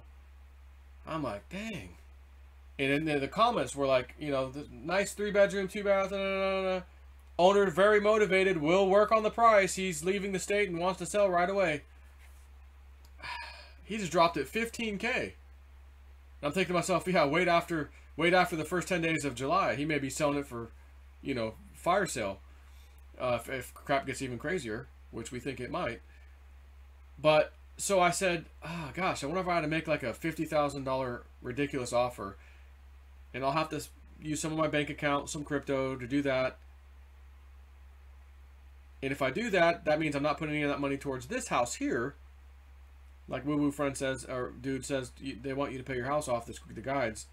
I'm like, dang. And then the comments were like, the nice 3-bedroom, 2-bath, owner very motivated, will work on the price. He's leaving the state and wants to sell right away. He just dropped it $15K. And I'm thinking to myself, yeah, wait after the first 10 days of July. He may be selling it for, fire sale. If crap gets even crazier, which we think it might. But so I said, oh gosh, I wonder if I had to make like a $50,000 ridiculous offer, and I'll have to use some of my bank account, some crypto to do that. And if I do that, that means I'm not putting any of that money towards this house here. Like Woo Woo Friend says, or dude says, they want you to pay your house off, the guides.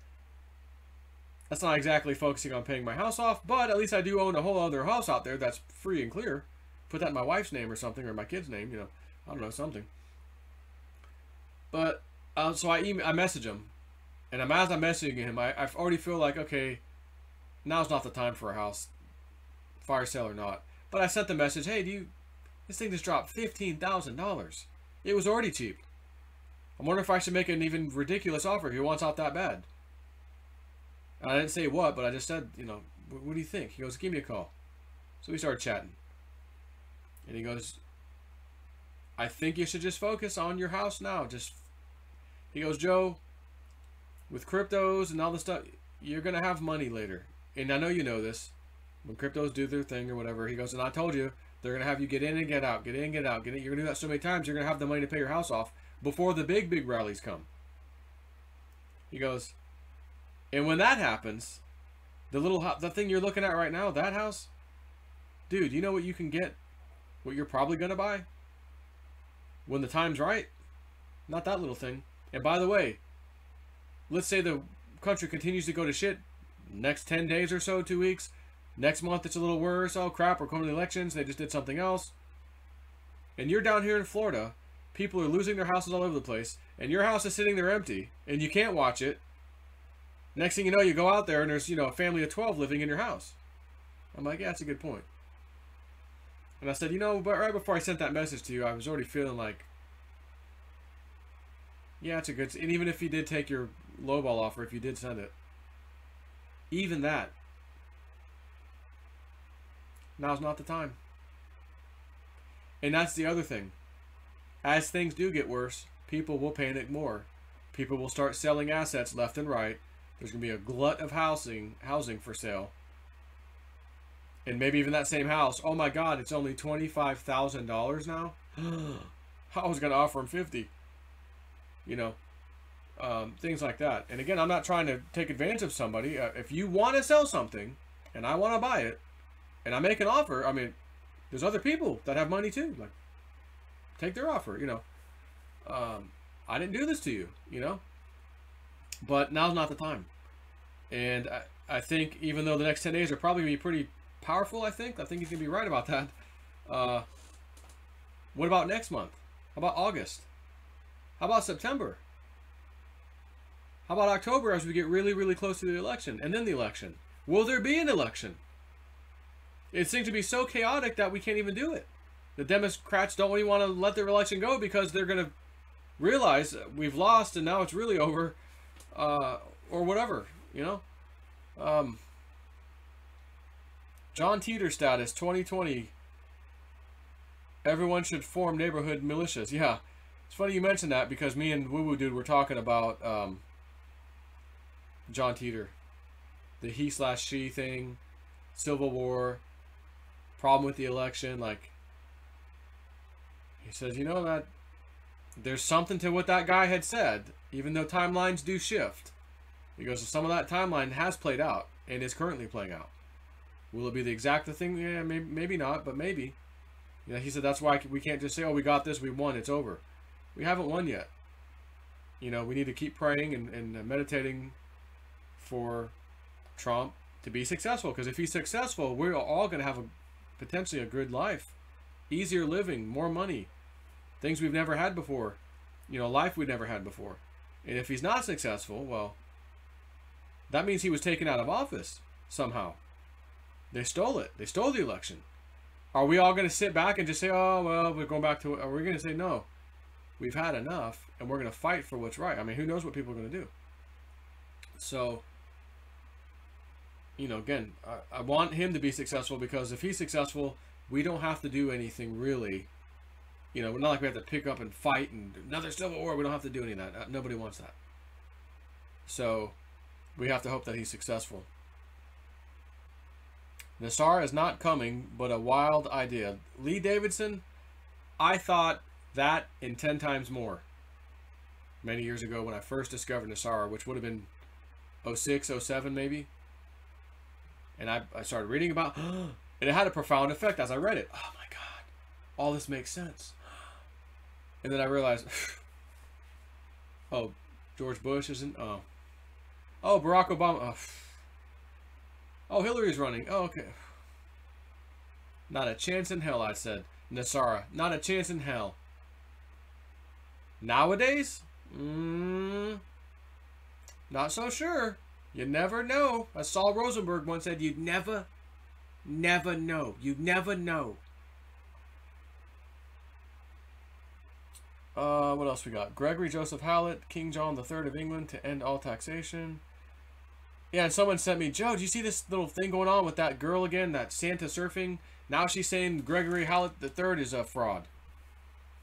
That's not exactly focusing on paying my house off, but at least I do own a whole other house out there that's free and clear. Put that in my wife's name or something, or my kid's name, I don't know, something. But, so I message him, and as I'm messaging him, I already feel like, okay, now's not the time for a house, fire sale or not. But I sent the message, hey, this thing just dropped $15,000. It was already cheap. I'm wondering if I should make an even ridiculous offer if he wants out that bad. And I didn't say what, but I just said, what do you think? He goes, give me a call. So we started chatting. And he goes, I think you should just focus on your house now. He goes, Joe, with cryptos and all this stuff, you're going to have money later. And I know you know this. When cryptos do their thing or whatever, he goes, and I told you, they're going to have you get in and get out, get in and get out. You're going to do that so many times, you're going to have the money to pay your house off before the big rallies come. He goes, and when that happens, the thing you're looking at right now, that house, dude, you know what you can get? What you're probably going to buy? When the time's right? Not that little thing. And by the way, let's say the country continues to go to shit next 10 days or so, 2 weeks. Next month it's a little worse. Oh crap, we're going to the elections. They just did something else. And you're down here in Florida. People are losing their houses all over the place, and your house is sitting there empty, and you can't watch it. Next thing you know, you go out there, and there's, a family of 12 living in your house. I'm like, yeah, that's a good point. And I said, but right before I sent that message to you, I was already feeling like, yeah, it's a good... And even if you did take your lowball offer, if you did send it, even that, now's not the time. And that's the other thing. As things do get worse, people will panic more. People will start selling assets left and right. There's going to be a glut of housing for sale. And maybe even that same house, oh my God, it's only $25,000 now? I was going to offer him $50,000. Things like that. And again, I'm not trying to take advantage of somebody. If you want to sell something, and I want to buy it, and I make an offer, I mean, there's other people that have money too. Like, take their offer, I didn't do this to you, But now's not the time. And I think even though the next 10 days are probably going to be pretty powerful, I think he's going to be right about that. What about next month? How about August? How about September? How about October as we get really, really close to the election? And then the election. Will there be an election? It seems to be so chaotic that we can't even do it. The Democrats don't even want to let their election go because they're going to realize we've lost and now it's really over, or whatever, John Teeter status 2020. Everyone should form neighborhood militias. Yeah, it's funny you mentioned that because me and Woo Woo Dude were talking about John Teeter, the he/she thing, Civil War, problem with the election. Like, he says, that there's something to what that guy had said, even though timelines do shift. He goes, some of that timeline has played out and is currently playing out. Will it be the exact thing? Yeah, maybe not, but maybe. He said that's why we can't just say, oh, we got this, we won, it's over. We haven't won yet. We need to keep praying and meditating for Trump to be successful. Because if he's successful, we're all going to have potentially a good life. Easier living, more money. Things we've never had before. Life we've never had before. And if he's not successful, well, that means he was taken out of office somehow. They stole it. They stole the election. Are we all going to sit back and just say, oh, well, we're going back to it? Are we going to say, no, we've had enough and we're going to fight for what's right? I mean, who knows what people are going to do? So, again, I want him to be successful because if he's successful, we don't have to do anything really. Not like we have to pick up and fight and another civil war. We don't have to do any of that. Nobody wants that. So, we have to hope that he's successful. Nassar is not coming, but a wild idea. Lee Davidson, I thought that in 10 times more. Many years ago when I first discovered Nassar, which would have been 06, 07 maybe. And I started reading about, and it had a profound effect as I read it. Oh my God, all this makes sense. And then I realized, oh, George Bush isn't, oh, Barack Obama, oh, Hillary's running. Oh, okay. Not a chance in hell, I said. Nassara, not a chance in hell. Nowadays? Not so sure. You never know. As Saul Rosenberg once said, you'd never know. You'd never know. What else we got? Gregory Joseph Hallett, King John III of England to end all taxation. Yeah, and someone sent me, Joe, do you see this little thing going on with that girl again, that Santa surfing? Now she's saying Gregory Hallett III is a fraud.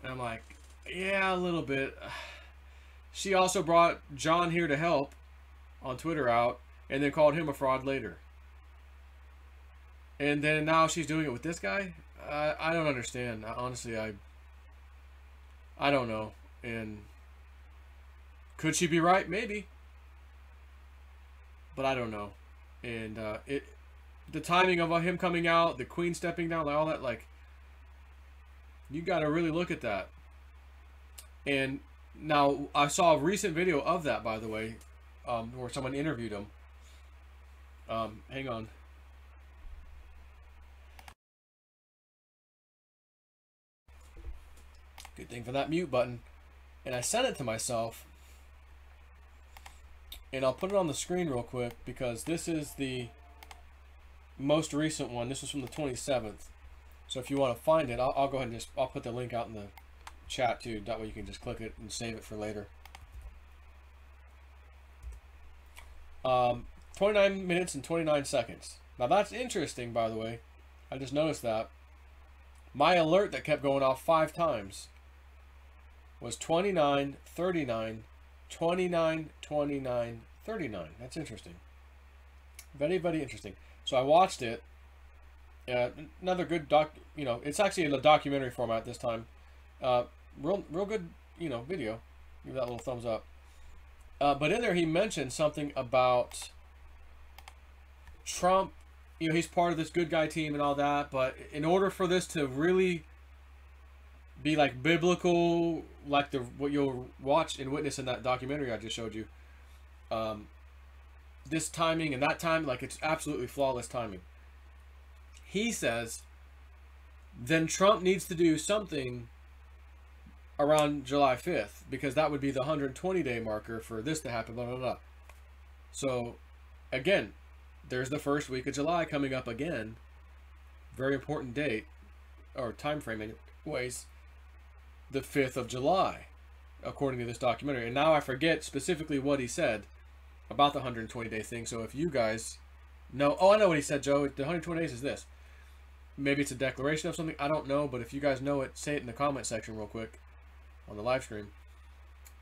And I'm like, yeah, a little bit. She also brought John here to help on Twitter out and then called him a fraud later. And then now she's doing it with this guy? I don't understand. Honestly, I don't know. And could she be right? Maybe. But I don't know. And the timing of him coming out, the Queen stepping down, all that, like, you got to really look at that. And now I saw a recent video of that, by the way, where someone interviewed him. Hang on. Good thing for that mute button. And I sent it to myself. And I'll put it on the screen real quick because this is the most recent one. This was from the 27th. So if you want to find it, I'll go ahead and I'll put the link out in the chat too. That way you can just click it and save it for later. 29 minutes and 29 seconds. Now that's interesting, by the way. I just noticed that. My alert that kept going off 5 times was 29, 39, 29, 29, 39. That's interesting. Very, very interesting. So I watched it. Another good it's actually in a documentary format this time. Real good, video. Give that a little thumbs up. But in there he mentioned something about Trump. He's part of this good guy team and all that, but in order for this to really be like biblical, like what you'll watch and witness in that documentary I just showed you, this timing and that time, like, it's absolutely flawless timing. He says then Trump needs to do something around July 5th, because that would be the 120-day marker for this to happen, blah, blah, blah. So, again, there's the first week of July coming up again. Very important date, or time frame anyways. The 5th of July, according to this documentary. And now I forget specifically what he said about the 120-day thing. So if you guys know... Oh, I know what he said, Joe. The 120 days is this. Maybe it's a declaration of something. I don't know. But if you guys know it, say it in the comment section real quick on the live stream.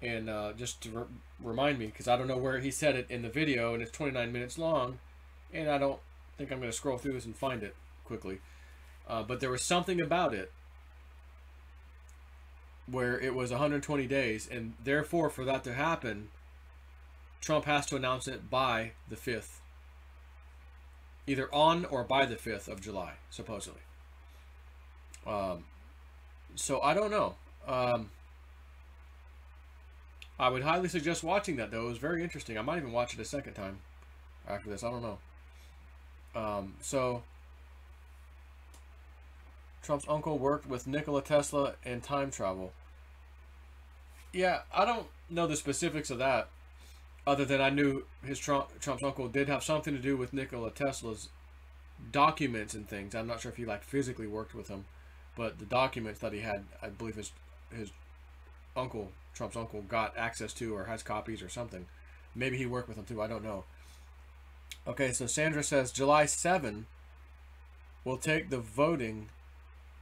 And just to remind me, because I don't know where he said it in the video. And it's 29 minutes long. And I don't think I'm going to scroll through this and find it quickly. But there was something about it where it was 120 days, and therefore for that to happen, Trump has to announce it by the 5th. Either on or by the 5th of July, supposedly. So I don't know. I would highly suggest watching that, though. It was very interesting. I might even watch it a second time after this. I don't know. So Trump's uncle worked with Nikola Tesla and time travel. Yeah, I don't know the specifics of that, other than I knew Trump's uncle did have something to do with Nikola Tesla's documents and things. I'm not sure if he physically worked with him, but the documents that he had, I believe his uncle, Trump's uncle, got access to or has copies or something. Maybe he worked with him too. I don't know. Okay, so Sandra says July 7 will take the voting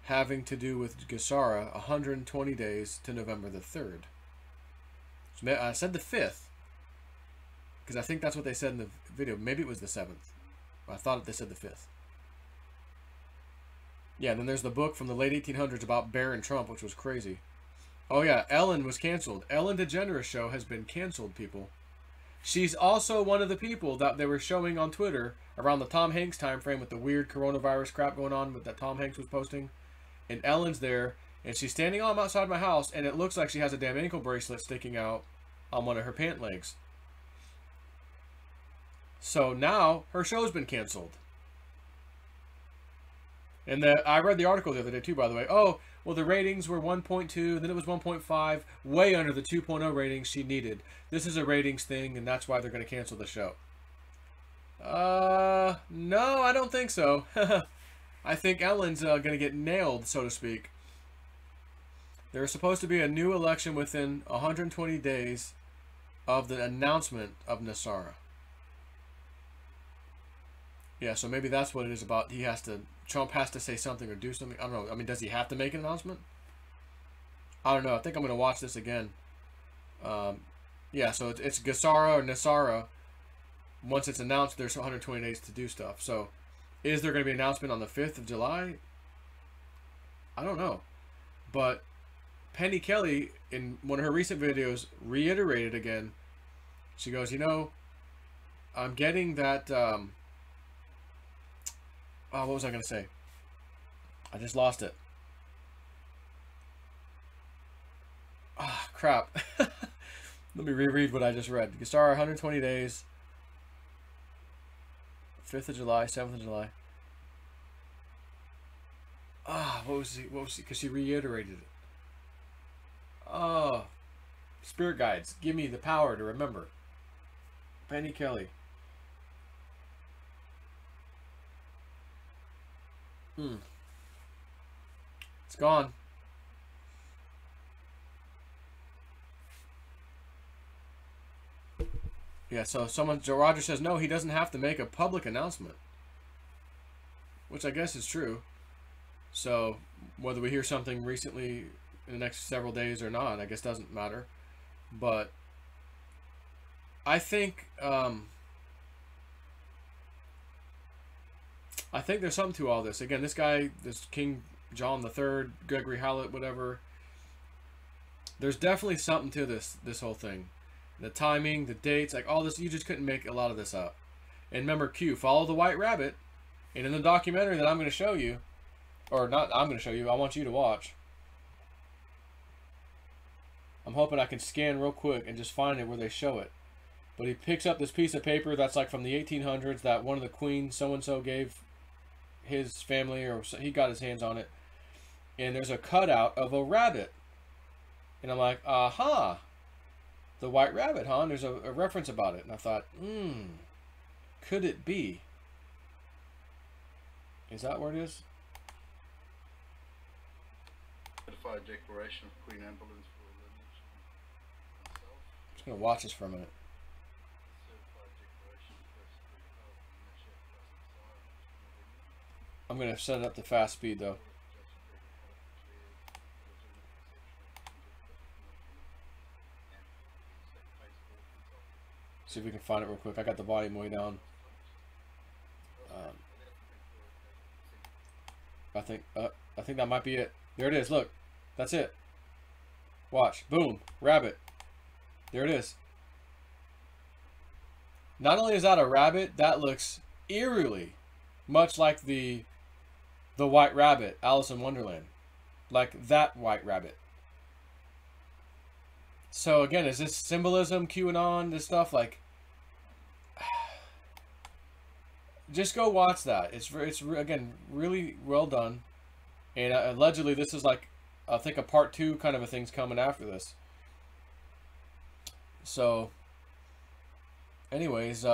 having to do with Gesara 120 days to November the 3rd. So I said the 5th, because I think that's what they said in the video. Maybe it was the 7th. I thought they said the 5th. Yeah, and then there's the book from the late 1800s about Bear and Trump, which was crazy. Oh yeah, Ellen was canceled. Ellen DeGeneres show has been canceled, people. She's also one of the people that they were showing on Twitter around the Tom Hanks time frame with the weird coronavirus crap going on that Tom Hanks was posting. And Ellen's there, and she's standing outside my house, and it looks like she has a damn ankle bracelet sticking out on one of her pant legs. So now her show's been canceled. And I read the article the other day too, by the way. Oh, well, the ratings were 1.2, then it was 1.5, way under the 2.0 ratings she needed. This is a ratings thing, and that's why they're going to cancel the show. No, I don't think so. I think Ellen's going to get nailed, so to speak. There's supposed to be a new election within 120 days of the announcement of Nasara. Yeah, so maybe that's what it is about. Trump has to say something or do something. I don't know. I mean, does he have to make an announcement? I don't know. I think I'm going to watch this again. Yeah, so it's Gesara or Nasara. Once it's announced, there's 120 days to do stuff. So, is there going to be an announcement on the 5th of July? I don't know. But Penny Kelly, in one of her recent videos, reiterated again. She goes, I'm getting that... what was I going to say? I just lost it. Ah, crap. Let me reread what I just read. Gesara, 120 days. 5th of July, 7th of July. What was he? Because she reiterated it. Oh, spirit guides, give me the power to remember. Penny Kelly. It's gone. Yeah, so Joe Rogers says no, he doesn't have to make a public announcement. Which I guess is true. So, whether we hear something recently in the next several days or not, I guess doesn't matter. But I think there's something to all this. Again, this guy, this King John III, Gregory Hallett, whatever. There's definitely something to this whole thing. The timing, the dates, like all this, you just couldn't make a lot of this up. And remember, Q, follow the White Rabbit. And in the documentary that I'm going to show you, or not I'm going to show you, I want you to watch. I'm hoping I can scan real quick and just find it where they show it. But he picks up this piece of paper that's like from the 1800s that one of the queens so-and-so gave his family, or he got his hands on it. And there's a cutout of a rabbit. And I'm like, aha. The White Rabbit, huh? And there's a reference about it. And I thought, could it be? Is that where it is? Certified declaration of Queen Anne Boleyn's royal lineage myself. I'm just going to watch this for a minute. Certified declaration of first degree health and measure of I'm going to set it up to fast speed though. See if we can find it real quick. I got the volume way down. I think that might be it. There it is. Look, that's it. Watch. Boom. Rabbit. There it is. Not only is that a rabbit, that looks eerily much like the White Rabbit, Alice in Wonderland. Like that White Rabbit. So again, is this symbolism, QAnon, this stuff? Like, just go watch that. It's again really well done, and allegedly this is like, I think a part 2 kind of a thing's coming after this. So, anyways,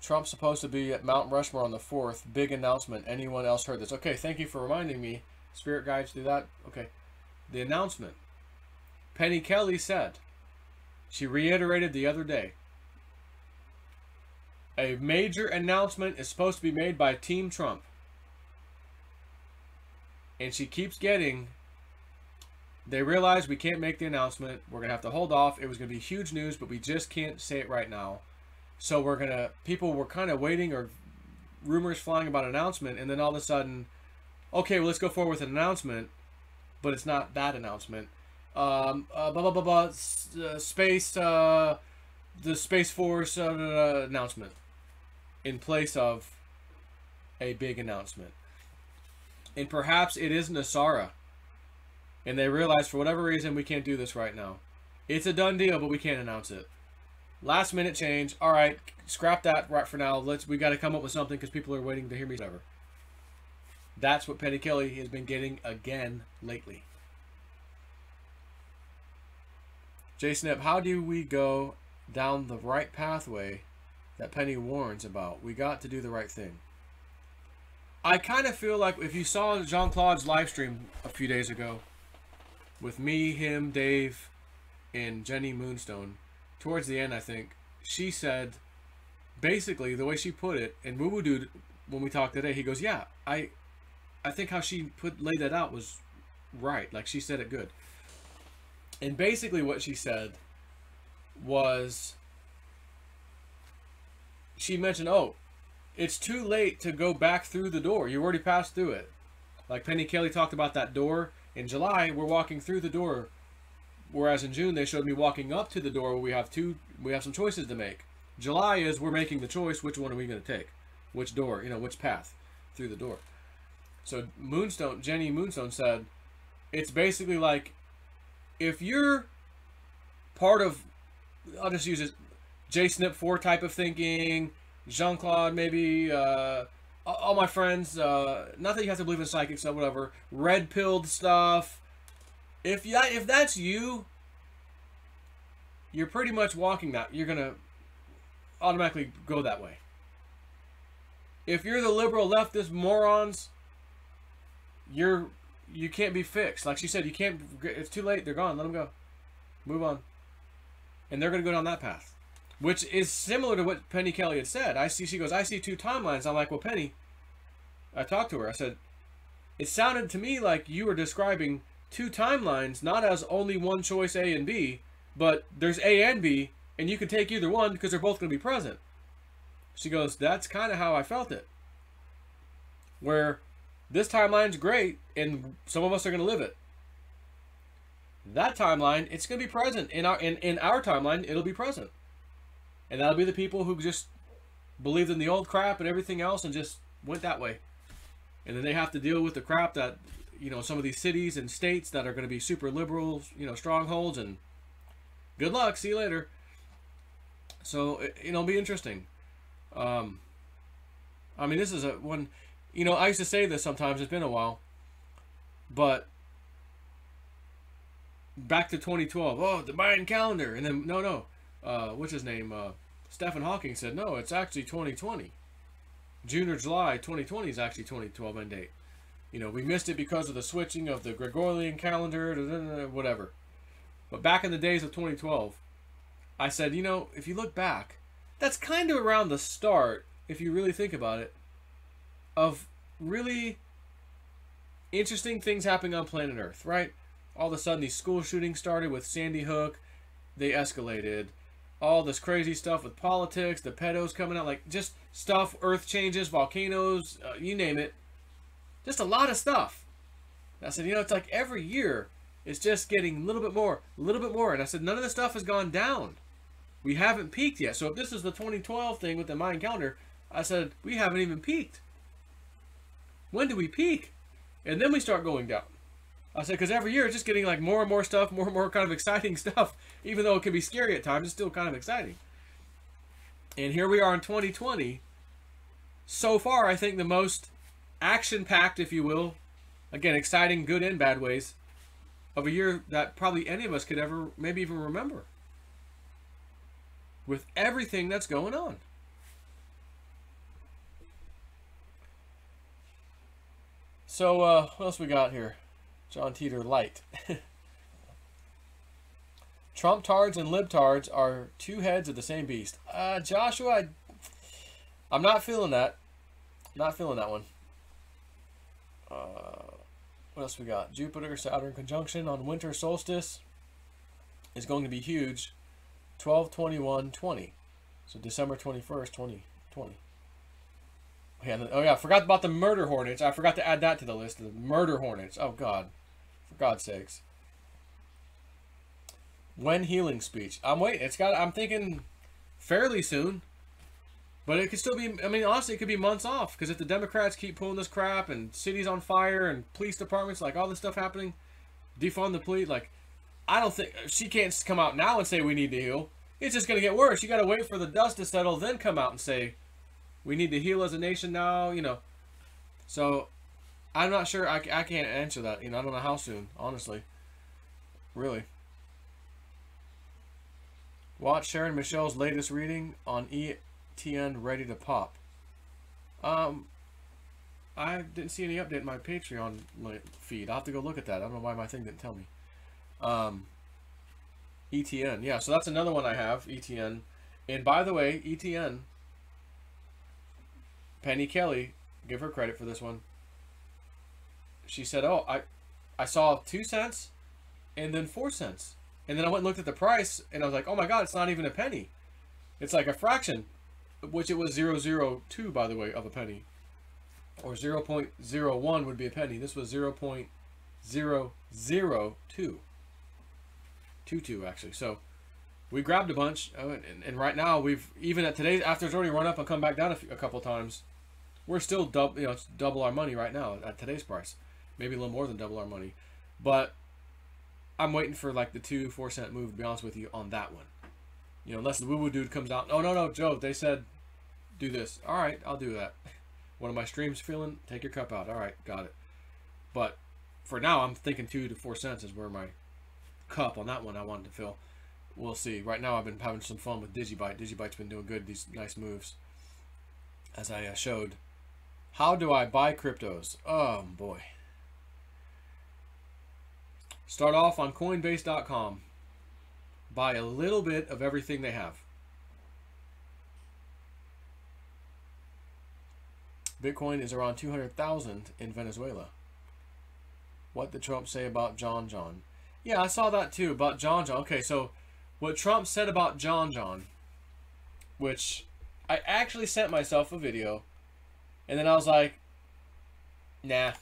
Trump's supposed to be at Mount Rushmore on the 4th. Big announcement. Anyone else heard this? Okay, thank you for reminding me. Spirit guides do that. Okay, the announcement. Penny Kelly said. She reiterated the other day. A major announcement is supposed to be made by Team Trump. And she keeps getting, they realize we can't make the announcement. We're going to have to hold off. It was going to be huge news, but we just can't say it right now. So people were kind of waiting, or rumors flying about an announcement. And then all of a sudden, okay, well, let's go forward with an announcement. But it's not that announcement. Space, the Space Force announcement. In place of a big announcement. And perhaps it is Nasara. And they realize for whatever reason we can't do this right now. It's a done deal, but we can't announce it. Last minute change. Alright, scrap that right for now. We got to come up with something because people are waiting to hear me. Whatever. That's what Penny Kelly has been getting again lately. Jay Snip, how do we go down the right pathway that Penny warns about? We got to do the right thing. I kind of feel like if you saw Jean-Claude's live stream a few days ago with me, him, Dave, and Jenny Moonstone, towards the end, I think, she said, basically, the way she put it, and Woo Woo Dude, when we talked today, he goes, yeah, I think how she laid that out was right. Like, she said it good. And basically what she said was, she mentioned, oh, it's too late to go back through the door. You already passed through it. Like Penny Kelly talked about that door. In July, we're walking through the door. Whereas in June, they showed me walking up to the door where we have some choices to make. July is we're making the choice. Which one are we going to take? Which door? Which path through the door. So Jenny Moonstone said, it's basically like, if you're part of, I'll just use it, J Snip 4 type of thinking, Jean-Claude maybe, all my friends, not that you have to believe in psychics or whatever, red pilled stuff. If that's you, you're pretty much walking that. You're gonna automatically go that way. If you're the liberal leftist morons, you can't be fixed. Like she said, you can't. It's too late. They're gone. Let them go. Move on. And they're gonna go down that path, which is similar to what Penny Kelly had said. She goes, I see two timelines. I'm like, well, Penny, I talked to her. I said, it sounded to me like you were describing two timelines, not as only one choice A and B, but there's A and B, and you can take either one because they're both going to be present. She goes, that's kind of how I felt it. Where this timeline's great, and some of us are going to live it. That timeline, it's going to be present. In our timeline, it'll be present. And that'll be the people who just believed in the old crap and everything else and just went that way. And then they have to deal with the crap that, some of these cities and states that are going to be super liberal, strongholds, and good luck. See you later. So, it'll be interesting. This is one, I used to say this sometimes, it's been a while, but back to 2012, oh, the Mayan calendar, and then, what's his name, Stephen Hawking said, no, it's actually 2020. June or July 2020 is actually 2012 end date. We missed it because of the switching of the Gregorian calendar, whatever. But back in the days of 2012, I said, if you look back, that's kind of around the start, if you really think about it, of really interesting things happening on planet Earth, right? All of a sudden, these school shootings started with Sandy Hook. They escalated. All this crazy stuff with politics, the pedos coming out, like just stuff, earth changes, volcanoes, you name it. Just a lot of stuff. And I said, it's like every year, it's just getting a little bit more. And I said, none of this stuff has gone down. We haven't peaked yet. So if this is the 2012 thing with the Mayan calendar, I said, we haven't even peaked. When do we peak? And then we start going down. I said, because every year it's just getting like more and more stuff, more and more kind of exciting stuff. Even though it can be scary at times, it's still kind of exciting. And here we are in 2020. So far, I think the most action-packed, if you will, again, exciting, good and bad ways, of a year that probably any of us could ever maybe even remember. With everything that's going on. So, what else we got here? John Teeter Light. Trump tards and libtards are two heads of the same beast. Joshua, I'm not feeling that. Not feeling that one. What else we got? Jupiter, Saturn conjunction on winter solstice is going to be huge. 12/21/20. So December 21st, 2020. Yeah, I forgot about the murder hornets. I forgot to add that to the list. The murder hornets. Oh, God. For God's sakes. When healing speech? I'm waiting. I'm thinking fairly soon. But it could still be, honestly, it could be months off. Because if the Democrats keep pulling this crap and cities on fire and police departments, like all this stuff happening, defund the police, like, I don't think, she can't come out now and say we need to heal. It's just going to get worse. You got to wait for the dust to settle, then come out and say, we need to heal as a nation now, So, I'm not sure. I can't answer that. I don't know how soon, honestly. Really. Watch Sharon Michelle's latest reading on ETN Ready to Pop. I didn't see any update in my Patreon feed. I'll have to go look at that. I don't know why my thing didn't tell me. ETN. Yeah, so that's another one I have, ETN. And by the way, ETN... Penny Kelly, give her credit for this one. She said, oh, I saw 2 cents and then 4 cents. And then I went and looked at the price and I was like, oh my God, it's not even a penny. It's like a fraction, which it was 0.002, by the way, of a penny. Or 0.01 would be a penny. This was 0.002. 22, actually. So we grabbed a bunch. And right now, even at today's, after it's already run up and come back down a couple times, we're still it's double our money right now at today's price. Maybe a little more than double our money. But I'm waiting for like the 2-4 cent move, to be honest with you, on that one. Unless the woo-woo dude comes out. Oh, no, Joe, they said do this. All right, I'll do that. One of my streams feeling, take your cup out. All right, got it. But for now, I'm thinking 2 to 4 cents is where my cup on that one I wanted to fill. We'll see. Right now, I've been having some fun with Digibyte. Digibyte's been doing good, these nice moves. As I showed. How do I buy cryptos? Oh, boy. Start off on Coinbase.com. Buy a little bit of everything they have. Bitcoin is around 200,000 in Venezuela. What did Trump say about John John? Yeah, I saw that too, about John John. Okay, so what Trump said about John John, which I actually sent myself a video, and then I was like, nah,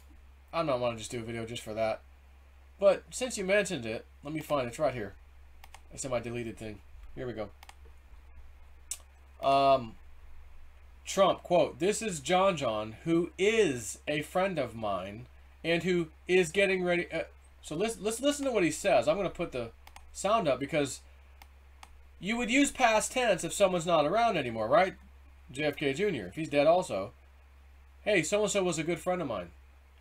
I'm not want to just do a video just for that. But since you mentioned it, let me find it. It's right here. It's in my deleted thing. Here we go. Trump, quote, "This is John John, who is a friend of mine and who is getting ready." So let's listen to what he says. I'm going to put the sound up because you would use past tense if someone's not around anymore, right? JFK Jr., if he's dead also. Hey, so-and-so was a good friend of mine.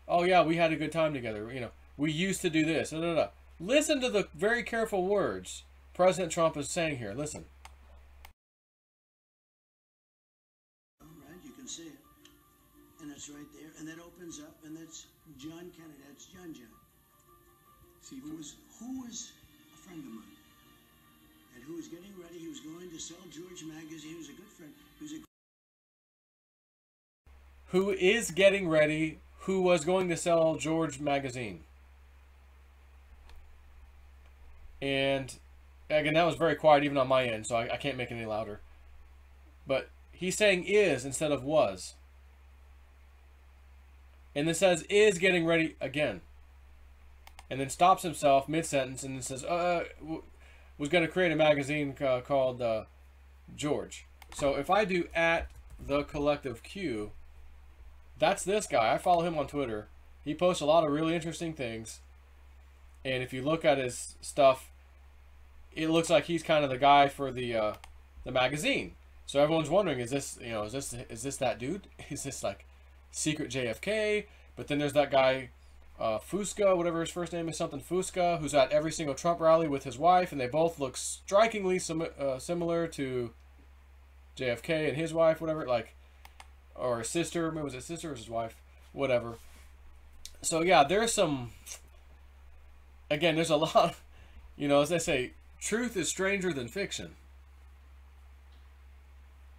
Oh, yeah, we had a good time together. You know, we used to do this. Da, da, da. Listen to the very careful words President Trump is saying here. Listen. All right, you can see it. And it's right there. And that opens up, and that's John Kennedy. That's John John. See, who was a friend of mine. And who was getting ready. He was going to sell George magazine. He was a good friend. Who is getting ready, who was going to sell George magazine. And again, that was very quiet even on my end, so I can't make it any louder. But he's saying is instead of was. And then says is getting ready again. And then stops himself mid-sentence and then says, was going to create a magazine called George. So if I do at the collective Q, that's this guy. I follow him on Twitter. He posts a lot of really interesting things. And if you look at his stuff, it looks like he's kind of the guy for the magazine. So everyone's wondering, is this that dude? Is this like secret JFK? But then there's that guy, Fusca, whatever his first name is, something Fusca, who's at every single Trump rally with his wife, and they both look strikingly similar to JFK and his wife, whatever, like, or his sister. Maybe was it sister or his wife? Whatever. So yeah, there's some. Again, there's a lot. You know, as they say, truth is stranger than fiction.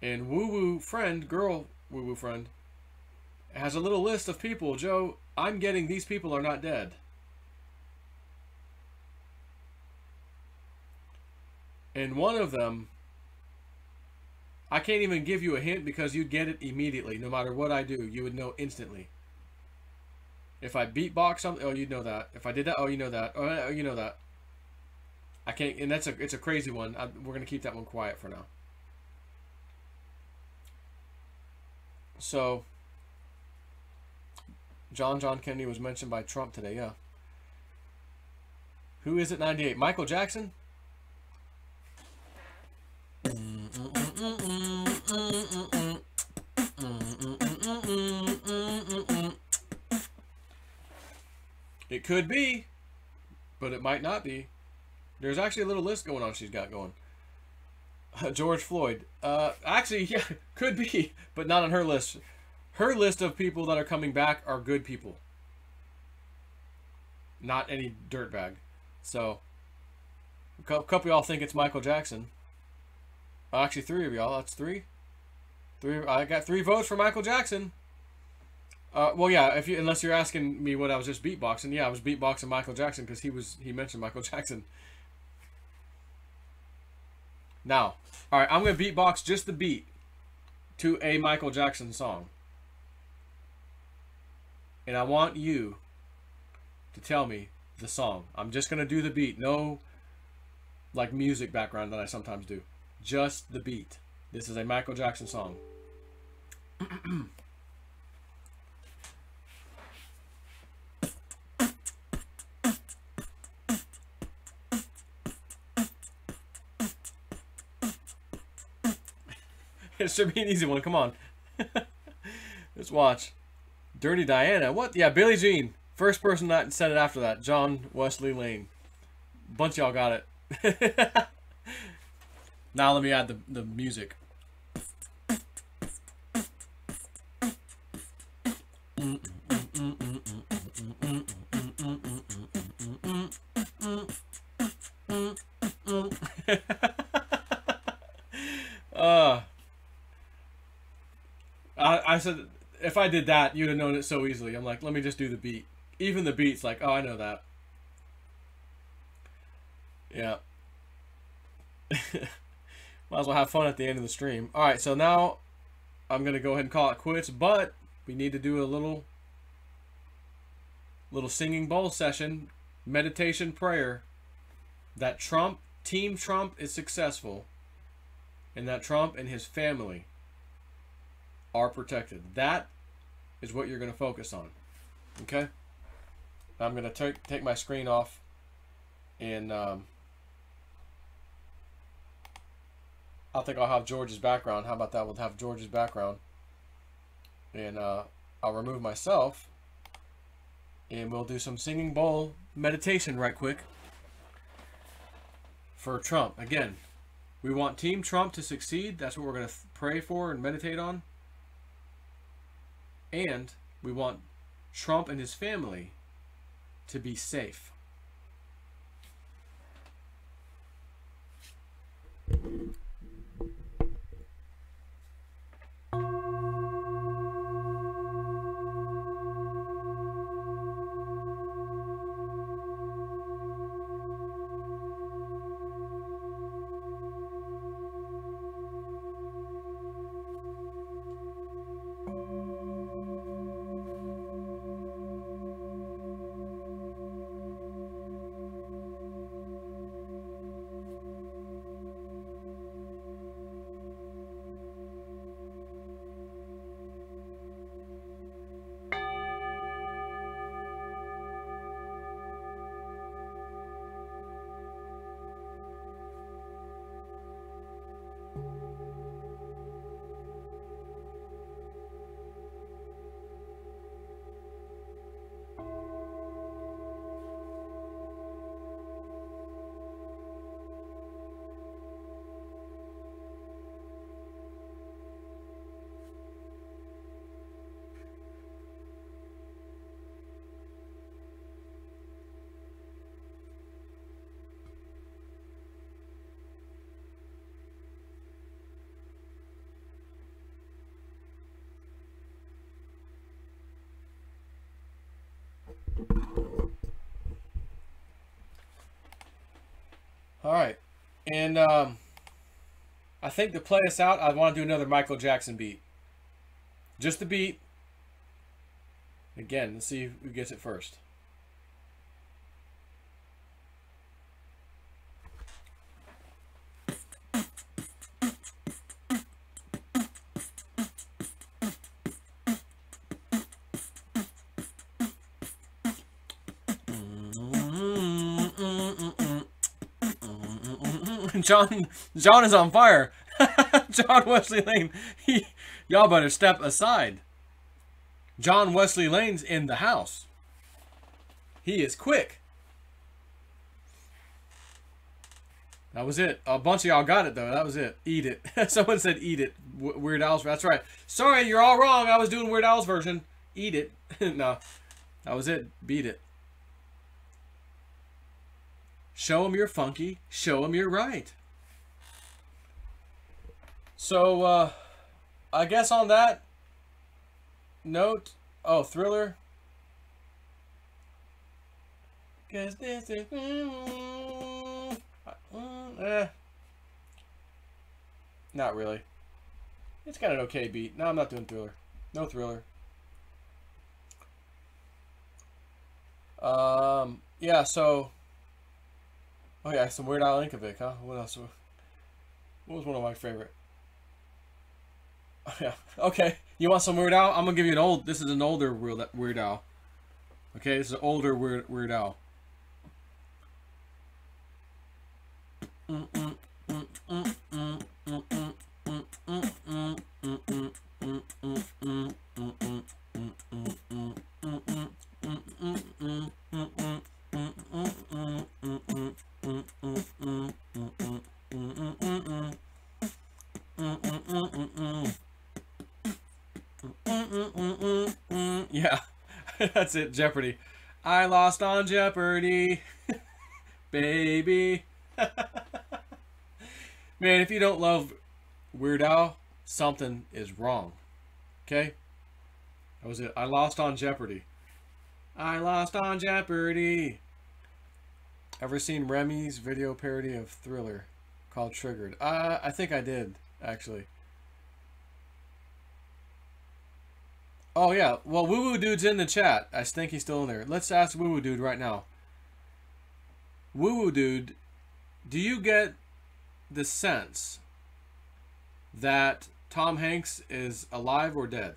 And woo-woo friend, girl woo-woo friend, has a little list of people. Joe, I'm getting these people are not dead. And one of them, I can't even give you a hint because you'd get it immediately. No matter what I do, you would know instantly. If I beatbox something, oh, you'd know that. If I did that, oh, you know that. Oh, you know that. I can't, and it's a crazy one. We're gonna keep that one quiet for now. So, John Kennedy was mentioned by Trump today, yeah. Who is it, 98? Michael Jackson? It could be, but it might not be. There's actually a little list going on she's got going. George Floyd. Actually, yeah, could be, but not on her list. Her list of people that are coming back are good people. Not any dirtbag. So, a couple of y'all think it's Michael Jackson. Actually, 3 of y'all. That's 3. I got 3 votes for Michael Jackson. Well, yeah. Unless you're asking me what I was just beatboxing. Yeah, I was beatboxing Michael Jackson because he mentioned Michael Jackson. Now, all right, I'm gonna beatbox just the beat to a Michael Jackson song, and I want you to tell me the song. I'm just gonna do the beat. No, like music background that I sometimes do. Just the beat. This is a Michael Jackson song. It should be an easy one. Come on. Let's watch. Dirty Diana. What? Yeah, Billie Jean. First person that said it after that. John Wesley Lane. Bunch of y'all got it. Now let me add the music. I said if I did that, you'd have known it so easily. I'm like, let me just do the beat. Even the beat's like, oh, I know that. Yeah. Might as well have fun at the end of the stream. All right, so now I'm going to go ahead and call it quits, but we need to do a little singing bowl session, meditation prayer, that Team Trump is successful, and that Trump and his family are protected. That is what you're going to focus on. Okay? I'm going to take my screen off, and I think I'll have George's background. How about that? We'll have George's background. And I'll remove myself. And we'll do some singing bowl meditation right quick. For Trump. Again, we want Team Trump to succeed. That's what we're going to pray for and meditate on. And we want Trump and his family to be safe. All right, and I think to play us out, I want to do another Michael Jackson beat. Just the beat. Again, let's see who gets it first. John is on fire. John Wesley Lane. Y'all better step aside. John Wesley Lane's in the house. He is quick. That was it. A bunch of y'all got it, though. That was it. Eat it. Someone said eat it. Weird Al's. That's right. Sorry, you're all wrong. I was doing Weird Al's version. Eat it. No. That was it. Beat it. Show them you're funky. Show them you're right. So, I guess on that note, oh, Thriller. Cause this is not really. It's got an okay beat. No, I'm not doing Thriller. No Thriller. Yeah, so oh yeah, some Weird Al Yankovic, huh? What else? What was one of my favorite? Yeah. Okay. You want some Weird Al? I'm gonna give you an old. This is an older Weird Al. Okay, this is an older Weird Al. Yeah, that's it. Jeopardy. I lost on Jeopardy, baby. Man, if you don't love Weird Al, something is wrong. Okay? That was it. I lost on Jeopardy. I lost on Jeopardy. Ever seen Remy's video parody of Thriller called Triggered? I think I did, actually. Oh, yeah. Well, Woo Woo Dude's in the chat. I think he's still in there. Let's ask Woo Woo Dude right now. Woo Woo Dude, do you get the sense that Tom Hanks is alive or dead?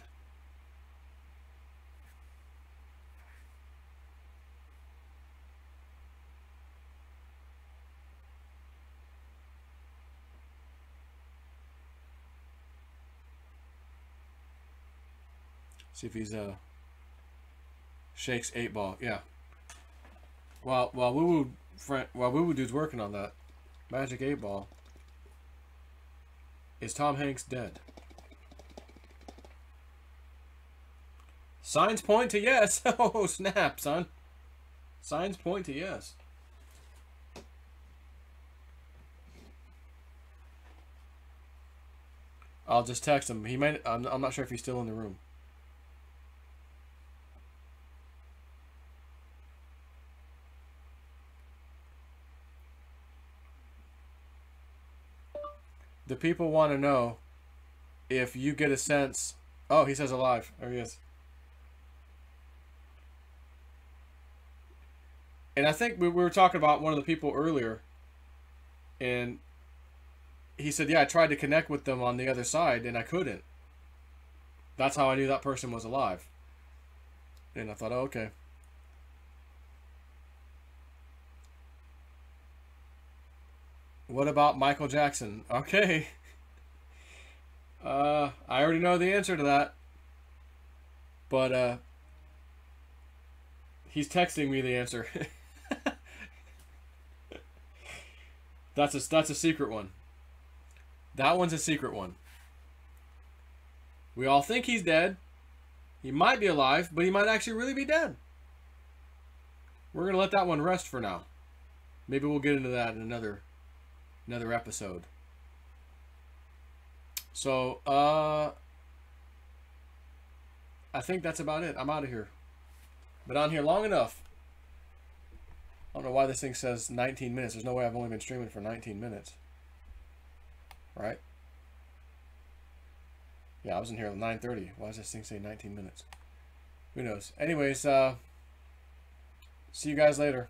See if he's shakes 8-ball. Yeah. While Woo Woo Dude's working on that magic 8-ball, is Tom Hanks dead? Signs point to yes. Oh snap, son. Signs point to yes. I'll just text him. He might. I'm not sure if he's still in the room. The people want to know if you get a sense. Oh, he says alive. There he is. And I think we were talking about one of the people earlier, and he said, yeah, I tried to connect with them on the other side, and I couldn't. That's how I knew that person was alive. And I thought, oh, okay. What about Michael Jackson? Okay. I already know the answer to that. But, he's texting me the answer. That's a secret one. That one's a secret one. We all think he's dead. He might be alive, but he might actually really be dead. We're going to let that one rest for now. Maybe we'll get into that in another episode. So, I think that's about it. I'm out of here. Been on here long enough. I don't know why this thing says 19 minutes. There's no way I've only been streaming for 19 minutes. Right? Yeah, I was in here at 9:30. Why does this thing say 19 minutes? Who knows? Anyways, see you guys later.